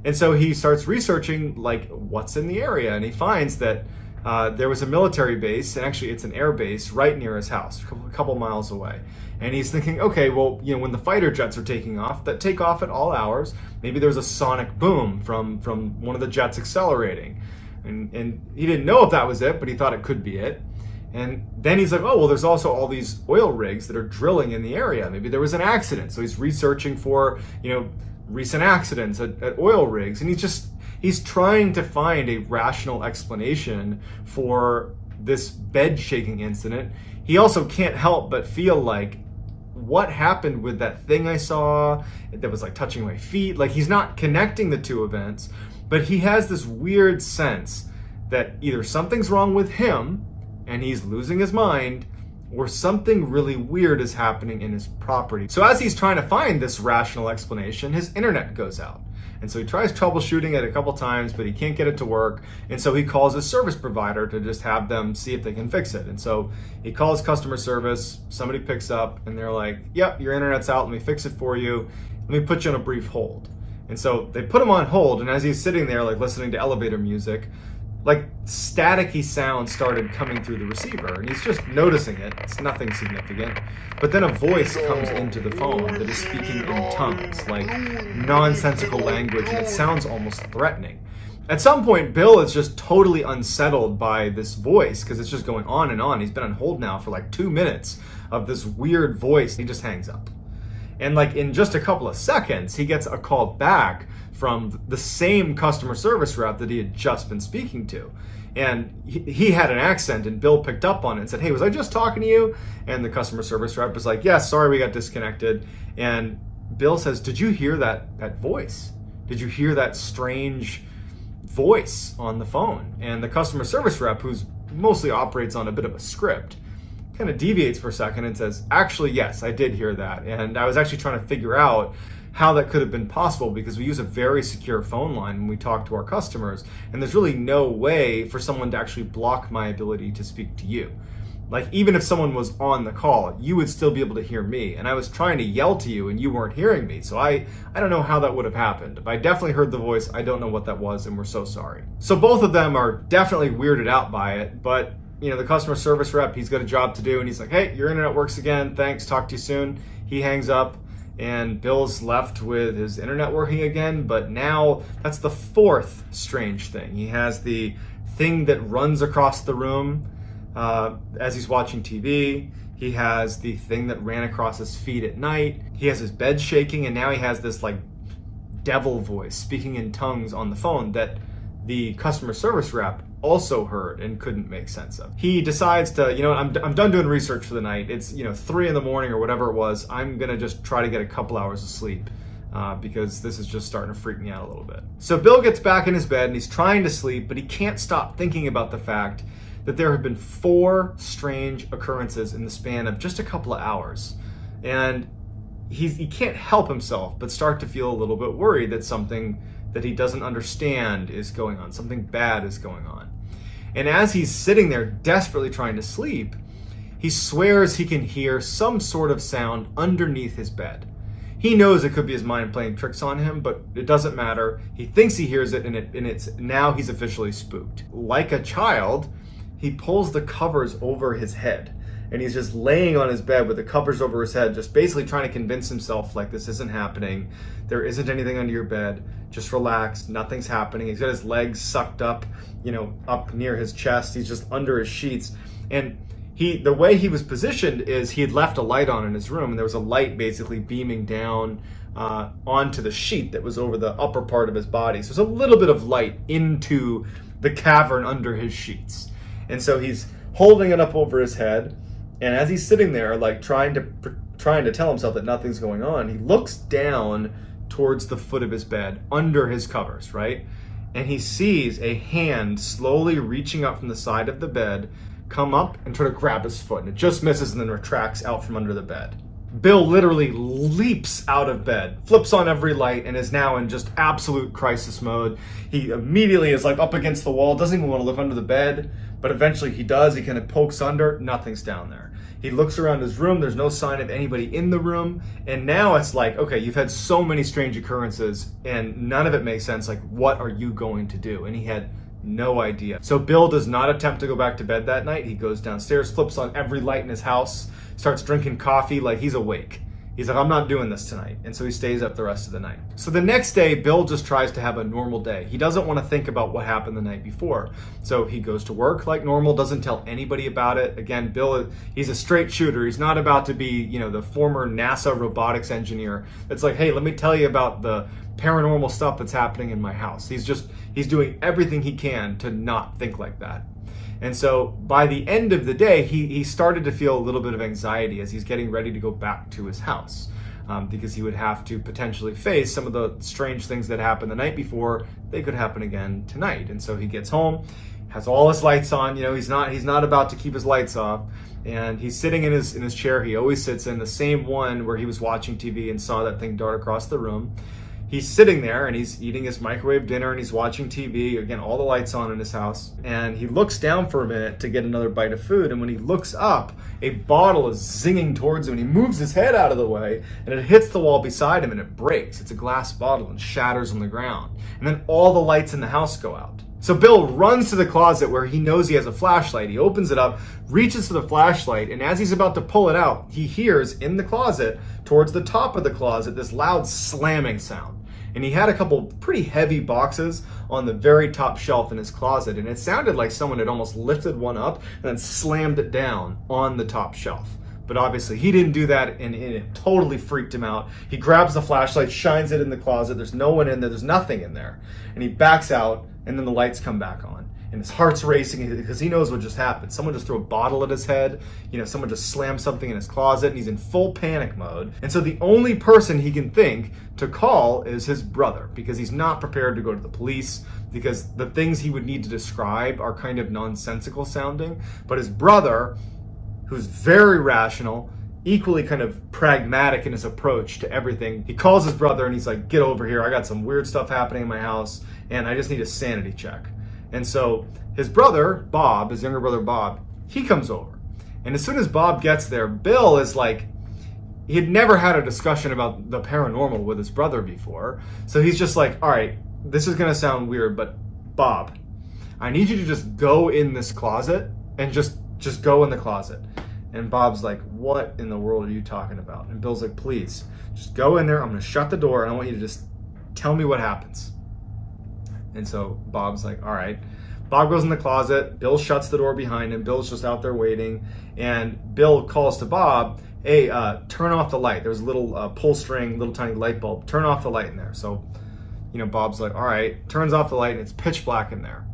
And so he starts researching what's in the area, and he finds that there was a military base, and actually it's an air base right near his house, a couple miles away. And he's thinking, okay, well, when the fighter jets are taking off, that take off at all hours, maybe there's a sonic boom from one of the jets accelerating. And he didn't know if that was it, but he thought it could be it. And then he's like, oh, well, there's also all these oil rigs that are drilling in the area. Maybe there was an accident. So he's researching for, recent accidents at oil rigs. And he's trying to find a rational explanation for this bed shaking incident. He also can't help but feel like, what happened with that thing I saw that was like touching my feet? Like, he's not connecting the two events, but he has this weird sense that either something's wrong with him and he's losing his mind, or something really weird is happening in his property. So as he's trying to find this rational explanation, his internet goes out. And so he tries troubleshooting it a couple times, but he can't get it to work. And so he calls his service provider to just have them see if they can fix it. And so he calls customer service, somebody picks up, and they're like, yep, your internet's out, let me fix it for you. Let me put you on a brief hold. And so they put him on hold, and as he's sitting there like listening to elevator music, like staticky sound started coming through the receiver, and he's just noticing it. It's nothing significant. But then a voice comes into the phone that is speaking in tongues, like nonsensical language, and it sounds almost threatening. At some point, Bill is just totally unsettled by this voice because it's just going on and on. He's been on hold now for like 2 minutes of this weird voice. He just hangs up. And like in just a couple of seconds, he gets a call back from the same customer service rep that he had just been speaking to. And he had an accent, and Bill picked up on it and said, hey, was I just talking to you? And the customer service rep was like, yes, sorry, we got disconnected. And Bill says, did you hear that voice? Did you hear that strange voice on the phone? And the customer service rep, who's mostly operates on a bit of a script, kind of deviates for a second and says, actually, yes, I did hear that. And I was actually trying to figure out how that could have been possible, because we use a very secure phone line when we talk to our customers, and there's really no way for someone to actually block my ability to speak to you. Like, even if someone was on the call, you would still be able to hear me, and I was trying to yell to you and you weren't hearing me. So I don't know how that would have happened. But I definitely heard the voice. I don't know what that was, and we're so sorry. So both of them are definitely weirded out by it, but the customer service rep, he's got a job to do, and he's like, hey, your internet works again, thanks, talk to you soon. He hangs up, and Bill's left with his internet working again, but now that's the fourth strange thing. He has the thing that runs across the room as he's watching TV. He has the thing that ran across his feet at night. He has his bed shaking, and now he has this like devil voice speaking in tongues on the phone that the customer service rep also heard and couldn't make sense of. He decides to, I'm done doing research for the night. It's 3 a.m. or whatever it was. I'm gonna just try to get a couple hours of sleep because this is just starting to freak me out a little bit. So Bill gets back in his bed and he's trying to sleep, but he can't stop thinking about the fact that there have been 4 strange occurrences in the span of just a couple of hours. And he can't help himself but start to feel a little bit worried that something that he doesn't understand is going on, something bad is going on. And as he's sitting there desperately trying to sleep, he swears he can hear some sort of sound underneath his bed. He knows it could be his mind playing tricks on him, but it doesn't matter. He thinks he hears it, and it's now he's officially spooked. Like a child, he pulls the covers over his head, and he's just laying on his bed with the covers over his head, just basically trying to convince himself like this isn't happening. There isn't anything under your bed. Just relax. Nothing's happening. He's got his legs sucked up, up near his chest. He's just under his sheets. And the way he was positioned is he had left a light on in his room, and there was a light basically beaming down onto the sheet that was over the upper part of his body. So there's a little bit of light into the cavern under his sheets. And so he's holding it up over his head. And as he's sitting there, like trying to tell himself that nothing's going on, he looks down towards the foot of his bed, under his covers, right? And he sees a hand slowly reaching up from the side of the bed, come up and try to grab his foot, and it just misses and then retracts out from under the bed. Bill literally leaps out of bed, flips on every light, and is now in just absolute crisis mode. He immediately is like up against the wall, doesn't even want to look under the bed, but eventually he does. He kind of pokes under, nothing's down there. He looks around his room, there's no sign of anybody in the room, and now it's like, okay, you've had so many strange occurrences, and none of it makes sense. Like, what are you going to do? And he had no idea. So Bill does not attempt to go back to bed that night. He goes downstairs, flips on every light in his house, starts drinking coffee like he's awake. He's like, I'm not doing this tonight. And so he stays up the rest of the night. So the next day, Bill just tries to have a normal day. He doesn't want to think about what happened the night before. So he goes to work like normal, doesn't tell anybody about it. Again, Bill, he's a straight shooter. He's not about to be, the former NASA robotics engineer. It's like, hey, let me tell you about the paranormal stuff that's happening in my house. He's doing everything he can to not think like that. And so by the end of the day, he started to feel a little bit of anxiety as he's getting ready to go back to his house, because he would have to potentially face some of the strange things that happened the night before. They could happen again tonight. And so he gets home, has all his lights on. He's not about to keep his lights off, and he's sitting in his chair. He always sits in the same one where he was watching TV and saw that thing dart across the room. He's sitting there and he's eating his microwave dinner and he's watching TV, again, all the lights on in his house. And he looks down for a minute to get another bite of food. And when he looks up, a bottle is zinging towards him and he moves his head out of the way and it hits the wall beside him and it breaks. It's a glass bottle and shatters on the ground. And then all the lights in the house go out. So Bill runs to the closet where he knows he has a flashlight. He opens it up, reaches for the flashlight, and as he's about to pull it out, he hears in the closet, towards the top of the closet, this loud slamming sound. And he had a couple pretty heavy boxes on the very top shelf in his closet, and it sounded like someone had almost lifted one up and then slammed it down on the top shelf. But obviously he didn't do that, and it totally freaked him out. He grabs the flashlight, shines it in the closet. There's no one in there. There's nothing in there. And he backs out, and then the lights come back on. And his heart's racing because he knows what just happened. Someone just threw a bottle at his head. Someone just slammed something in his closet, and he's in full panic mode. And so the only person he can think to call is his brother, because he's not prepared to go to the police, because the things he would need to describe are kind of nonsensical sounding. But his brother, who's very rational, equally kind of pragmatic in his approach to everything, he calls his brother and he's like, get over here. I got some weird stuff happening in my house and I just need a sanity check. And so his brother, Bob, his younger brother, Bob, he comes over. And as soon as Bob gets there, Bill is like, he had never had a discussion about the paranormal with his brother before. So he's just like, all right, this is going to sound weird, but Bob, I need you to just go in this closet and just go in the closet. And Bob's like, what in the world are you talking about? And Bill's like, please, just go in there. I'm going to shut the door and I want you to just tell me what happens. And so Bob's like, all right. Bob goes in the closet. Bill shuts the door behind him. Bill's just out there waiting. And Bill calls to Bob, hey, turn off the light. There's a little pull string, little tiny light bulb. Turn off the light in there. So, Bob's like, all right. Turns off the light and it's pitch black in there.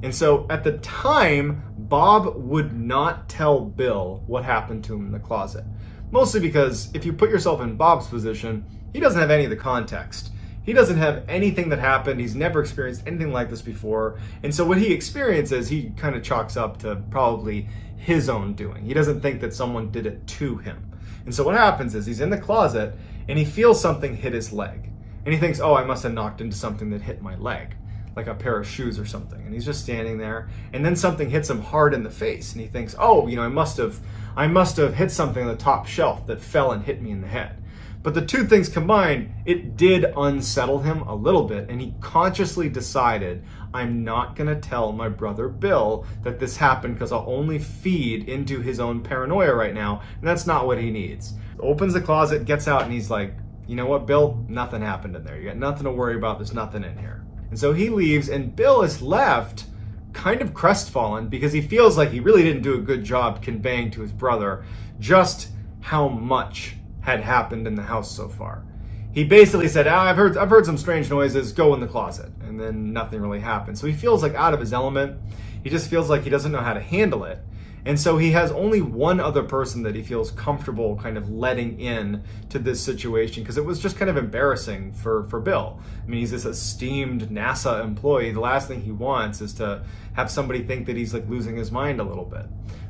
And so at the time, Bob would not tell Bill what happened to him in the closet. Mostly because if you put yourself in Bob's position, he doesn't have any of the context. He doesn't have anything that happened. He's never experienced anything like this before. And so what he experiences, he kind of chalks up to probably his own doing. He doesn't think that someone did it to him. And so what happens is he's in the closet and he feels something hit his leg. And he thinks, oh, I must have knocked into something that hit my leg, like a pair of shoes or something. And he's just standing there. And then something hits him hard in the face. And he thinks, oh, I must have hit something on the top shelf that fell and hit me in the head. But the two things combined, it did unsettle him a little bit, and he consciously decided, I'm not going to tell my brother Bill that this happened because I'll only feed into his own paranoia right now, and that's not what he needs. Opens the closet, gets out, and he's like, you know what, Bill? Nothing happened in there. You got nothing to worry about. There's nothing in here. And so he leaves, and Bill is left kind of crestfallen because he feels like he really didn't do a good job conveying to his brother just how much had happened in the house so far. He basically said, I've heard some strange noises, go in the closet. And then nothing really happened. So he feels like out of his element. He just feels like he doesn't know how to handle it. And so he has only one other person that he feels comfortable kind of letting in to this situation, because it was just kind of embarrassing for Bill. I mean, he's this esteemed NASA employee. The last thing he wants is to have somebody think that he's like losing his mind a little bit.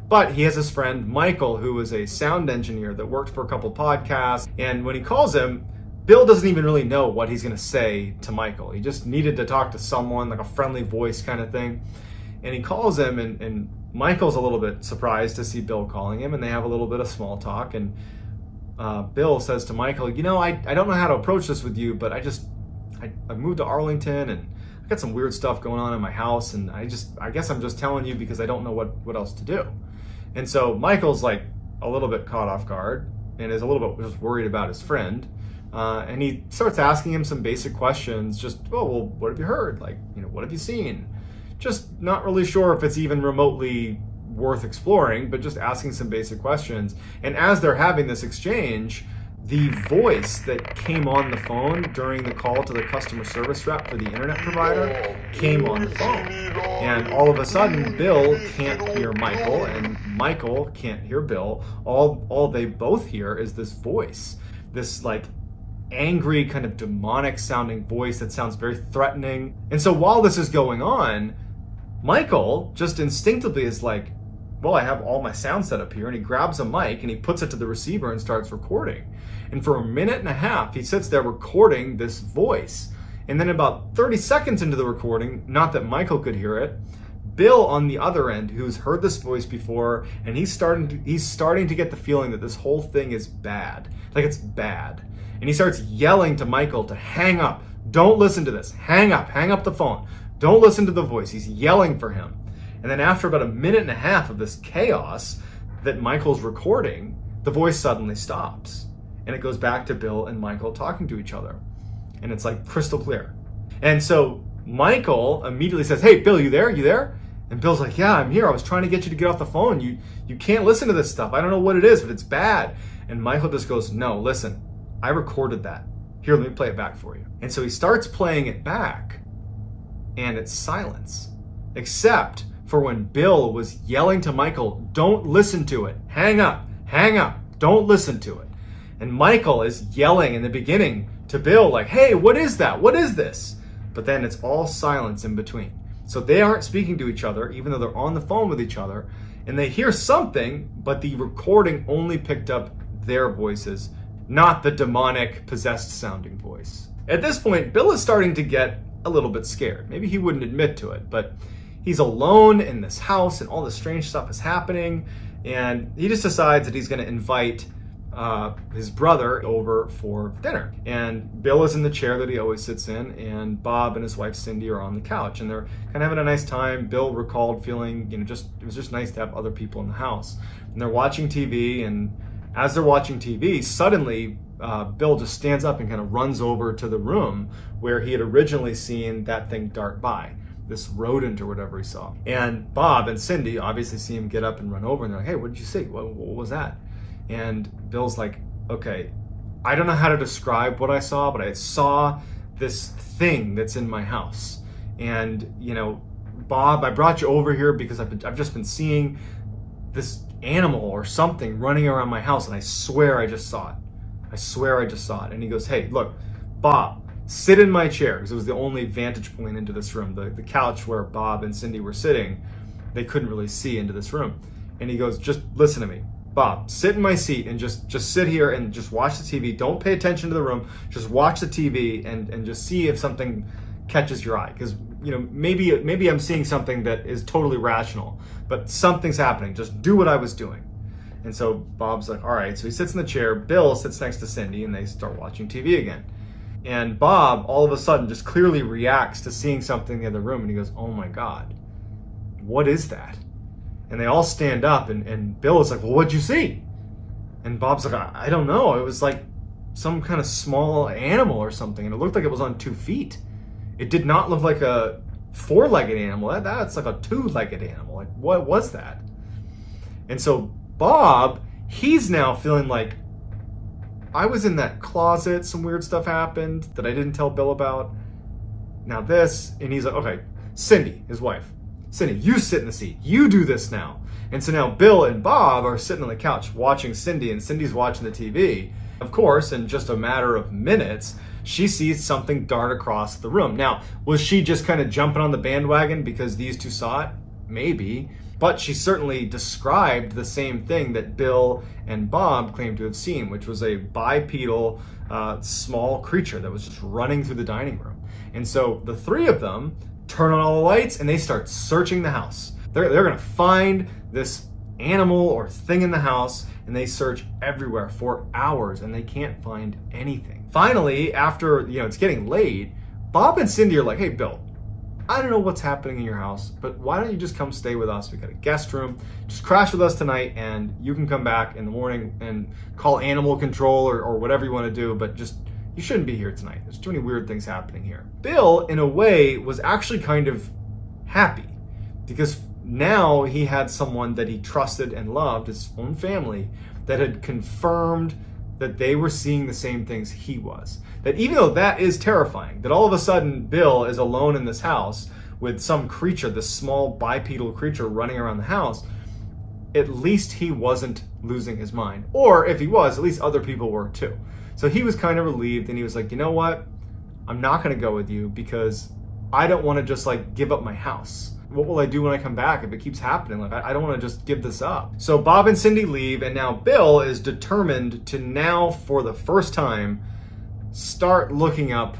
But he has his friend Michael, who is a sound engineer that worked for a couple podcasts. And when he calls him, Bill doesn't even really know what he's going to say to Michael. He just needed to talk to someone, like a friendly voice kind of thing. And he calls him, and Michael's a little bit surprised to see Bill calling him, and they have a little bit of small talk. And Bill says to Michael, I don't know how to approach this with you, but I moved to Arlington, and I got some weird stuff going on in my house, and I guess I'm just telling you because I don't know what else to do. And so Michael's like a little bit caught off guard and is a little bit just worried about his friend. And he starts asking him some basic questions, just, oh, well, what have you heard? Like, what have you seen? Just not really sure if it's even remotely worth exploring, but just asking some basic questions. And as they're having this exchange, the voice that came on the phone during the call to the customer service rep for the internet provider came on the phone. And all of a sudden, Bill can't hear Michael, and Michael can't hear Bill. All they both hear is this voice, this like angry, kind of demonic sounding voice that sounds very threatening. And so while this is going on, Michael just instinctively is like, well, I have all my sound set up here, and he grabs a mic and he puts it to the receiver and starts recording. And for a minute and a half, he sits there recording this voice. And then about 30 seconds into the recording, not that Michael could hear it, Bill on the other end, who's heard this voice before, and he's starting to get the feeling that this whole thing is bad. Like, it's bad. And he starts yelling to Michael to hang up. Don't listen to this. Hang up the phone. Don't listen to the voice. He's yelling for him. And then after about a minute and a half of this chaos that Michael's recording, the voice suddenly stops. And it goes back to Bill and Michael talking to each other. And it's like crystal clear. And so Michael immediately says, hey, Bill, you there? You there? And Bill's like, yeah, I'm here. I was trying to get you to get off the phone. You can't listen to this stuff. I don't know what it is, but it's bad. And Michael just goes, no, listen, I recorded that. Here, let me play it back for you. And so he starts playing it back, and it's silence. Except for when Bill was yelling to Michael, don't listen to it. Hang up, don't listen to it. And Michael is yelling in the beginning to Bill like, hey, what is that? What is this? But then it's all silence in between. So they aren't speaking to each other, even though they're on the phone with each other, and they hear something, but the recording only picked up their voices, not the demonic, possessed sounding voice. At this point, Bill is starting to get a little bit scared. Maybe he wouldn't admit to it, but he's alone in this house and all this strange stuff is happening, and he just decides that he's going to invite his brother over for dinner. And Bill is in the chair that he always sits in, and Bob and his wife Cindy are on the couch, and they're kind of having a nice time. Bill recalled feeling, it was just nice to have other people in the house. And they're watching TV, and as they're watching TV, suddenly Bill just stands up and kind of runs over to the room where he had originally seen that thing dart by, this rodent or whatever he saw. And Bob and Cindy obviously see him get up and run over, and they're like, hey, what did you see? What was that? And Bill's like, okay, I don't know how to describe what I saw, but I saw this thing that's in my house. And, Bob, I brought you over here because I've just been seeing this animal or something running around my house, and I swear I just saw it. And he goes, hey, look, Bob, sit in my chair, because it was the only vantage point into this room. The couch where Bob and Cindy were sitting, they couldn't really see into this room. And he goes, just listen to me. Bob, sit in my seat and just sit here and just watch the TV. Don't pay attention to the room. Just watch the TV and just see if something catches your eye. Because, maybe I'm seeing something that is totally rational, but something's happening. Just do what I was doing. And so Bob's like, all right. So he sits in the chair. Bill sits next to Cindy, and they start watching TV again. And Bob, all of a sudden, just clearly reacts to seeing something in the other room, and he goes, oh my God, what is that? And they all stand up, and Bill is like, well, what'd you see? And Bob's like, I don't know. It was like some kind of small animal or something, and it looked like it was on 2 feet. It did not look like a 4-legged animal. That's like a 2-legged animal. Like, what was that? And so Bob, he's now feeling like, I was in that closet, some weird stuff happened that I didn't tell Bill about. Now this, and he's like, okay, Cindy, his wife, Cindy, you sit in the seat. You do this now. And so now Bill and Bob are sitting on the couch watching Cindy, and Cindy's watching the TV. Of course, in just a matter of minutes, she sees something dart across the room. Now, was she just kind of jumping on the bandwagon because these two saw it? Maybe. But she certainly described the same thing that Bill and Bob claimed to have seen, which was a bipedal, small creature that was just running through the dining room. And so the three of them turn on all the lights, and they start searching the house. They're going to find this animal or thing in the house, and they search everywhere for hours, and they can't find anything. Finally, after it's getting late, Bob and Cindy are like, hey, Bill, I don't know what's happening in your house, but why don't you just come stay with us? We got a guest room. Just crash with us tonight, and you can come back in the morning and call animal control or whatever you want to do, but just, you shouldn't be here tonight. There's too many weird things happening here. Bill, in a way, was actually kind of happy because now he had someone that he trusted and loved, his own family, that had confirmed that they were seeing the same things he was. That even though that is terrifying, that all of a sudden Bill is alone in this house with some creature, this small bipedal creature running around the house, at least he wasn't losing his mind. Or if he was, at least other people were too. So he was kind of relieved, and he was like, you know what? I'm not gonna go with you because I don't wanna just like give up my house. What will I do when I come back if it keeps happening? Like, I don't want to just give this up. So Bob and Cindy leave, and now Bill is determined to now, for the first time, start looking up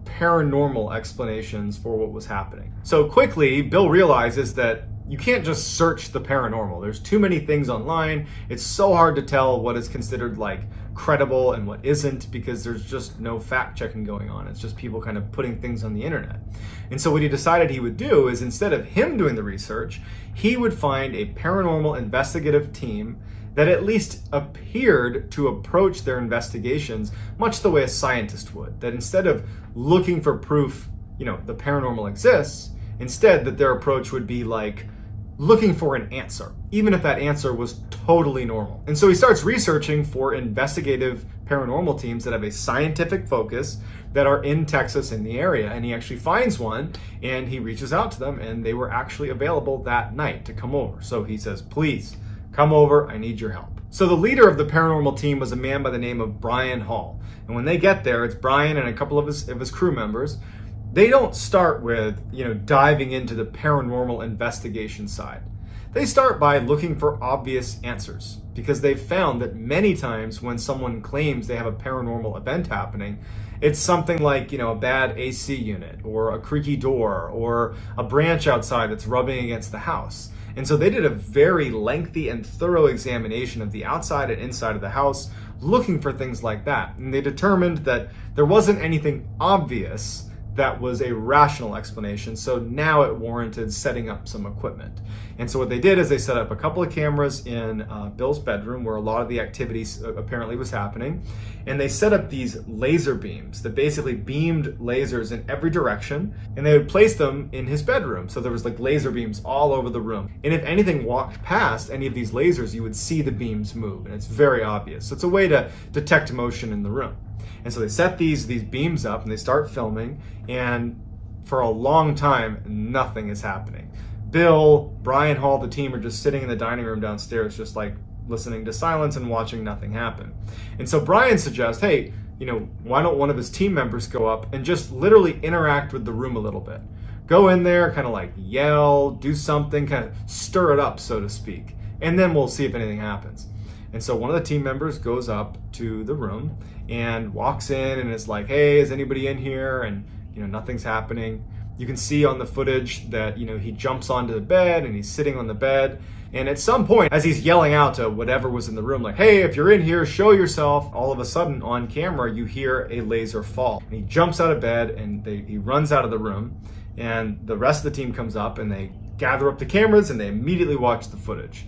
paranormal explanations for what was happening. So quickly, Bill realizes that you can't just search the paranormal. There's too many things online. It's so hard to tell what is considered like credible and what isn't because there's just no fact checking going on. It's just people kind of putting things on the internet. And so what he decided he would do is, instead of him doing the research, he would find a paranormal investigative team that at least appeared to approach their investigations much the way a scientist would. That instead of looking for proof, the paranormal exists, instead that their approach would be like looking for an answer, even if that answer was totally normal. And so he starts researching for investigative paranormal teams that have a scientific focus that are in Texas in the area. And he actually finds one, and he reaches out to them, and they were actually available that night to come over. So he says, please come over, I need your help. So the leader of the paranormal team was a man by the name of Brian Hall. And when they get there, it's Brian and a couple of his crew members. They don't start with, diving into the paranormal investigation side. They start by looking for obvious answers because they've found that many times when someone claims they have a paranormal event happening, it's something like, a bad AC unit or a creaky door or a branch outside that's rubbing against the house. And so they did a very lengthy and thorough examination of the outside and inside of the house, looking for things like that. And they determined that there wasn't anything obvious that was a rational explanation, so now it warranted setting up some equipment. And so what they did is they set up a couple of cameras in Bill's bedroom where a lot of the activities apparently was happening, and they set up these laser beams that basically beamed lasers in every direction, and they would place them in his bedroom. So there was like laser beams all over the room. And if anything walked past any of these lasers, you would see the beams move, and it's very obvious. So it's a way to detect motion in the room. And so they set these beams up and they start filming, and for a long time, nothing is happening. Bill, Brian Hall, the team are just sitting in the dining room downstairs, just like listening to silence and watching nothing happen. And so Brian suggests, hey, why don't one of his team members go up and just literally interact with the room a little bit? Go in there, kind of like yell, do something, kind of stir it up, so to speak. And then we'll see if anything happens. And so one of the team members goes up to the room and walks in and is like, hey, is anybody in here? And, nothing's happening. You can see on the footage that, he jumps onto the bed and he's sitting on the bed. And at some point, as he's yelling out to whatever was in the room, like, hey, if you're in here, show yourself, all of a sudden on camera, you hear a laser fall. And he jumps out of bed and he runs out of the room. And the rest of the team comes up and they gather up the cameras and they immediately watch the footage.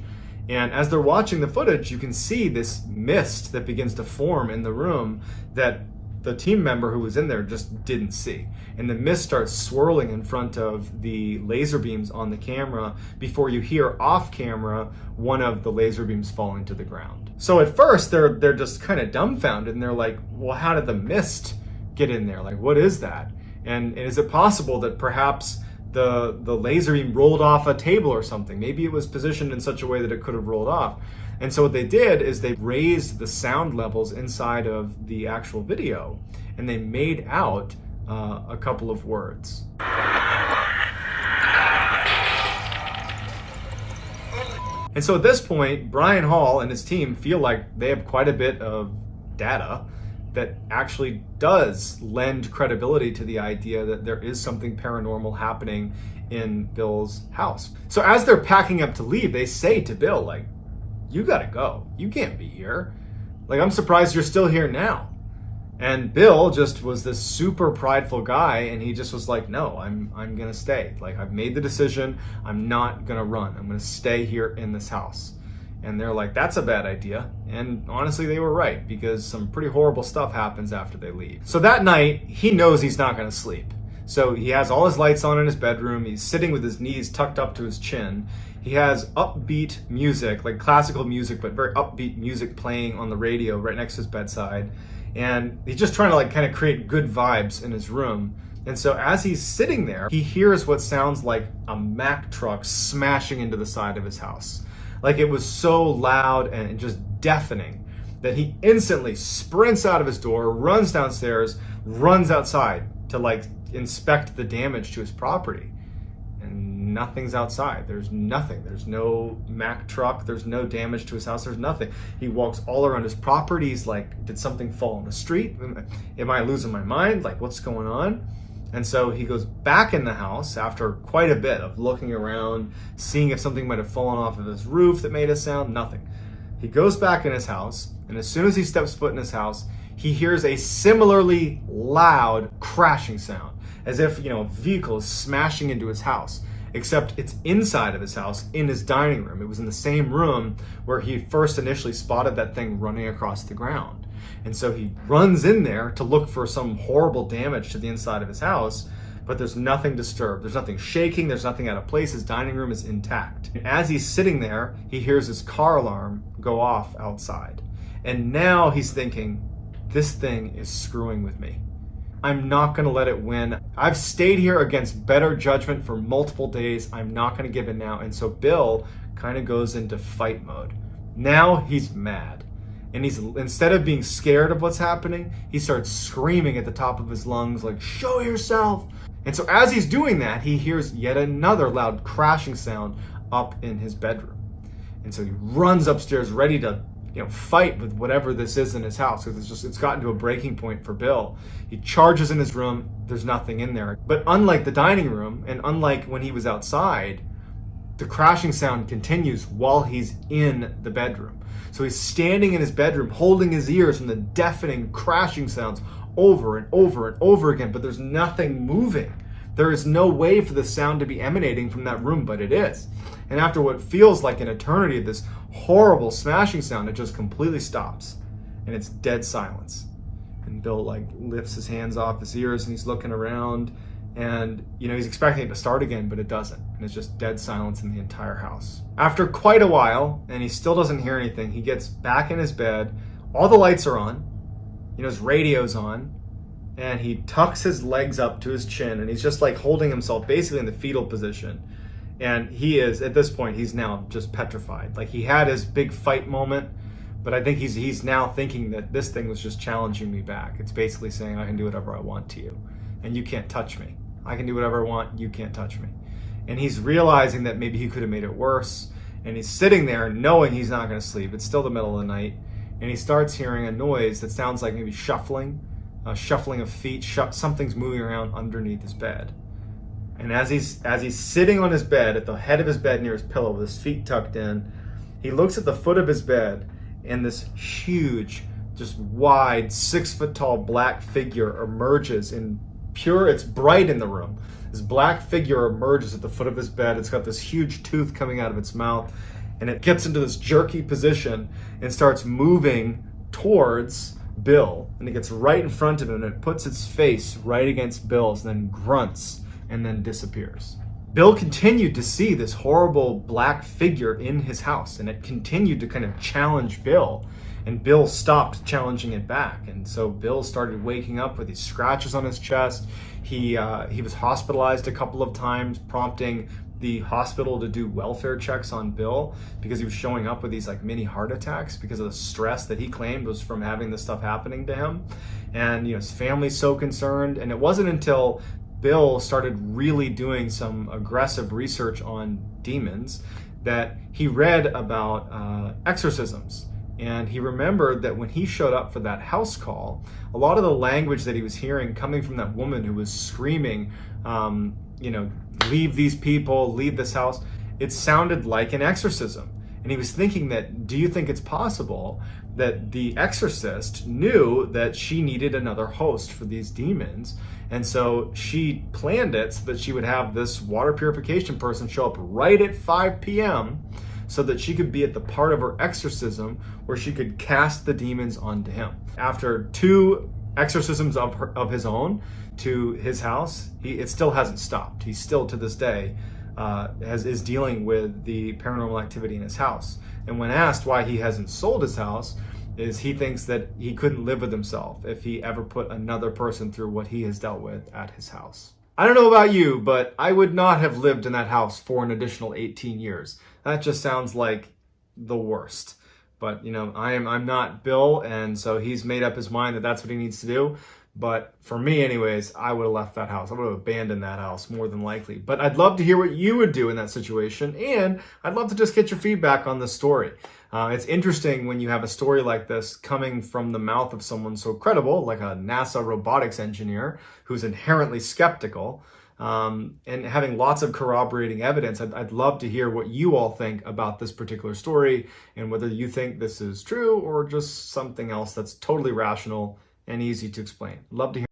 And as they're watching the footage, you can see this mist that begins to form in the room that the team member who was in there just didn't see. And the mist starts swirling in front of the laser beams on the camera before you hear off camera one of the laser beams falling to the ground. So at first they're just kind of dumbfounded and they're like, well, how did the mist get in there? Like, what is that? And is it possible that perhaps the laser beam rolled off a table or something? Maybe it was positioned in such a way that it could have rolled off. And so what they did is they raised the sound levels inside of the actual video, and they made out a couple of words. And so at this point, Brian Hall and his team feel like they have quite a bit of data that actually does lend credibility to the idea that there is something paranormal happening in Bill's house. So as they're packing up to leave, they say to Bill, like, you gotta go. You can't be here. Like, I'm surprised you're still here now. And Bill just was this super prideful guy, and he just was like, no, I'm gonna stay. Like, I've made the decision, I'm not gonna run. I'm gonna stay here in this house. And they're like, that's a bad idea. And honestly, they were right, because some pretty horrible stuff happens after they leave. So that night, he knows he's not gonna sleep. So he has all his lights on in his bedroom. He's sitting with his knees tucked up to his chin. He has upbeat music, like classical music, but very upbeat music playing on the radio right next to his bedside. And he's just trying to like kind of create good vibes in his room. And so as he's sitting there, he hears what sounds like a Mack truck smashing into the side of his house. Like, it was so loud and just deafening that he instantly sprints out of his door, runs downstairs, runs outside to like inspect the damage to his property. And nothing's outside. There's nothing. There's no Mack truck. There's no damage to his house. There's nothing. He walks all around his property. He's like, did something fall in the street? Am I losing my mind? Like, what's going on? And so he goes back in the house after quite a bit of looking around, seeing if something might have fallen off of his roof that made a sound. Nothing. He goes back in his house, and as soon as he steps foot in his house, he hears a similarly loud crashing sound, as if, a vehicle is smashing into his house, except it's inside of his house in his dining room. It was in the same room where he first initially spotted that thing running across the ground. And so he runs in there to look for some horrible damage to the inside of his house, but there's nothing disturbed. There's nothing shaking. There's nothing out of place. His dining room is intact. And as he's sitting there, he hears his car alarm go off outside. And now he's thinking, this thing is screwing with me. I'm not going to let it win. I've stayed here against better judgment for multiple days. I'm not going to give in now. And so Bill kind of goes into fight mode. Now he's mad. And he's, instead of being scared of what's happening, he starts screaming at the top of his lungs, like, show yourself. And so as he's doing that, he hears yet another loud crashing sound up in his bedroom. And so he runs upstairs ready to, fight with whatever this is in his house, because it's gotten to a breaking point for Bill. He charges in his room. There's nothing in there. But unlike the dining room, and unlike when he was outside, the crashing sound continues while he's in the bedroom. So he's standing in his bedroom, holding his ears from the deafening crashing sounds over and over and over again, but there's nothing moving. There is no way for the sound to be emanating from that room, but it is. And after what feels like an eternity of this horrible smashing sound, it just completely stops. And it's dead silence. And Bill lifts his hands off his ears and he's looking around, and he's expecting it to start again, but it doesn't. And it's just dead silence in the entire house. After quite a while, and he still doesn't hear anything, he gets back in his bed. All the lights are on. His radio's on. And he tucks his legs up to his chin, and he's just holding himself basically in the fetal position. And he is, at this point, he's now just petrified. He had his big fight moment, but I think he's now thinking that this thing was just challenging me back. It's basically saying, I can do whatever I want to you, and you can't touch me. I can do whatever I want, you can't touch me. And he's realizing that maybe he could have made it worse, and he's sitting there knowing he's not going to sleep. It's still the middle of the night, and he starts hearing a noise that sounds like maybe shuffling of feet. Something's moving around underneath his bed. And as he's sitting on his bed, at the head of his bed near his pillow with his feet tucked in, he looks at the foot of his bed, and this huge, just wide, 6-foot-tall black figure emerges it's bright in the room. This black figure emerges at the foot of his bed. It's got this huge tooth coming out of its mouth, and it gets into this jerky position and starts moving towards Bill, and it gets right in front of him, and it puts its face right against Bill's, and then grunts and then disappears. Bill continued to see this horrible black figure in his house, and it continued to kind of challenge Bill, and Bill stopped challenging it back. And so Bill started waking up with these scratches on his chest. He was hospitalized a couple of times, prompting the hospital to do welfare checks on Bill because he was showing up with these mini heart attacks because of the stress that he claimed was from having this stuff happening to him. And his family's so concerned. And it wasn't until Bill started really doing some aggressive research on demons that he read about exorcisms. And he remembered that when he showed up for that house call, a lot of the language that he was hearing coming from that woman who was screaming, leave these people, leave this house, it sounded like an exorcism. And he was thinking that, do you think it's possible that the exorcist knew that she needed another host for these demons. And so she planned it so that she would have this water purification person show up right at 5 p.m. so that she could be at the part of her exorcism where she could cast the demons onto him. After 2 exorcisms of his own to his house, it still hasn't stopped. He's still, to this day, is dealing with the paranormal activity in his house. And when asked why he hasn't sold his house, is he thinks that he couldn't live with himself if he ever put another person through what he has dealt with at his house. I don't know about you, but I would not have lived in that house for an additional 18 years. That just sounds like the worst. But, you know, I'm not Bill, and so he's made up his mind that that's what he needs to do. But for me anyways, I would have left that house. I would have abandoned that house more than likely. But I'd love to hear what you would do in that situation, and I'd love to just get your feedback on this story. It's interesting when you have a story like this coming from the mouth of someone so credible, like a NASA robotics engineer who's inherently skeptical, and having lots of corroborating evidence. I'd love to hear what you all think about this particular story and whether you think this is true or just something else that's totally rational and easy to explain. Love to hear.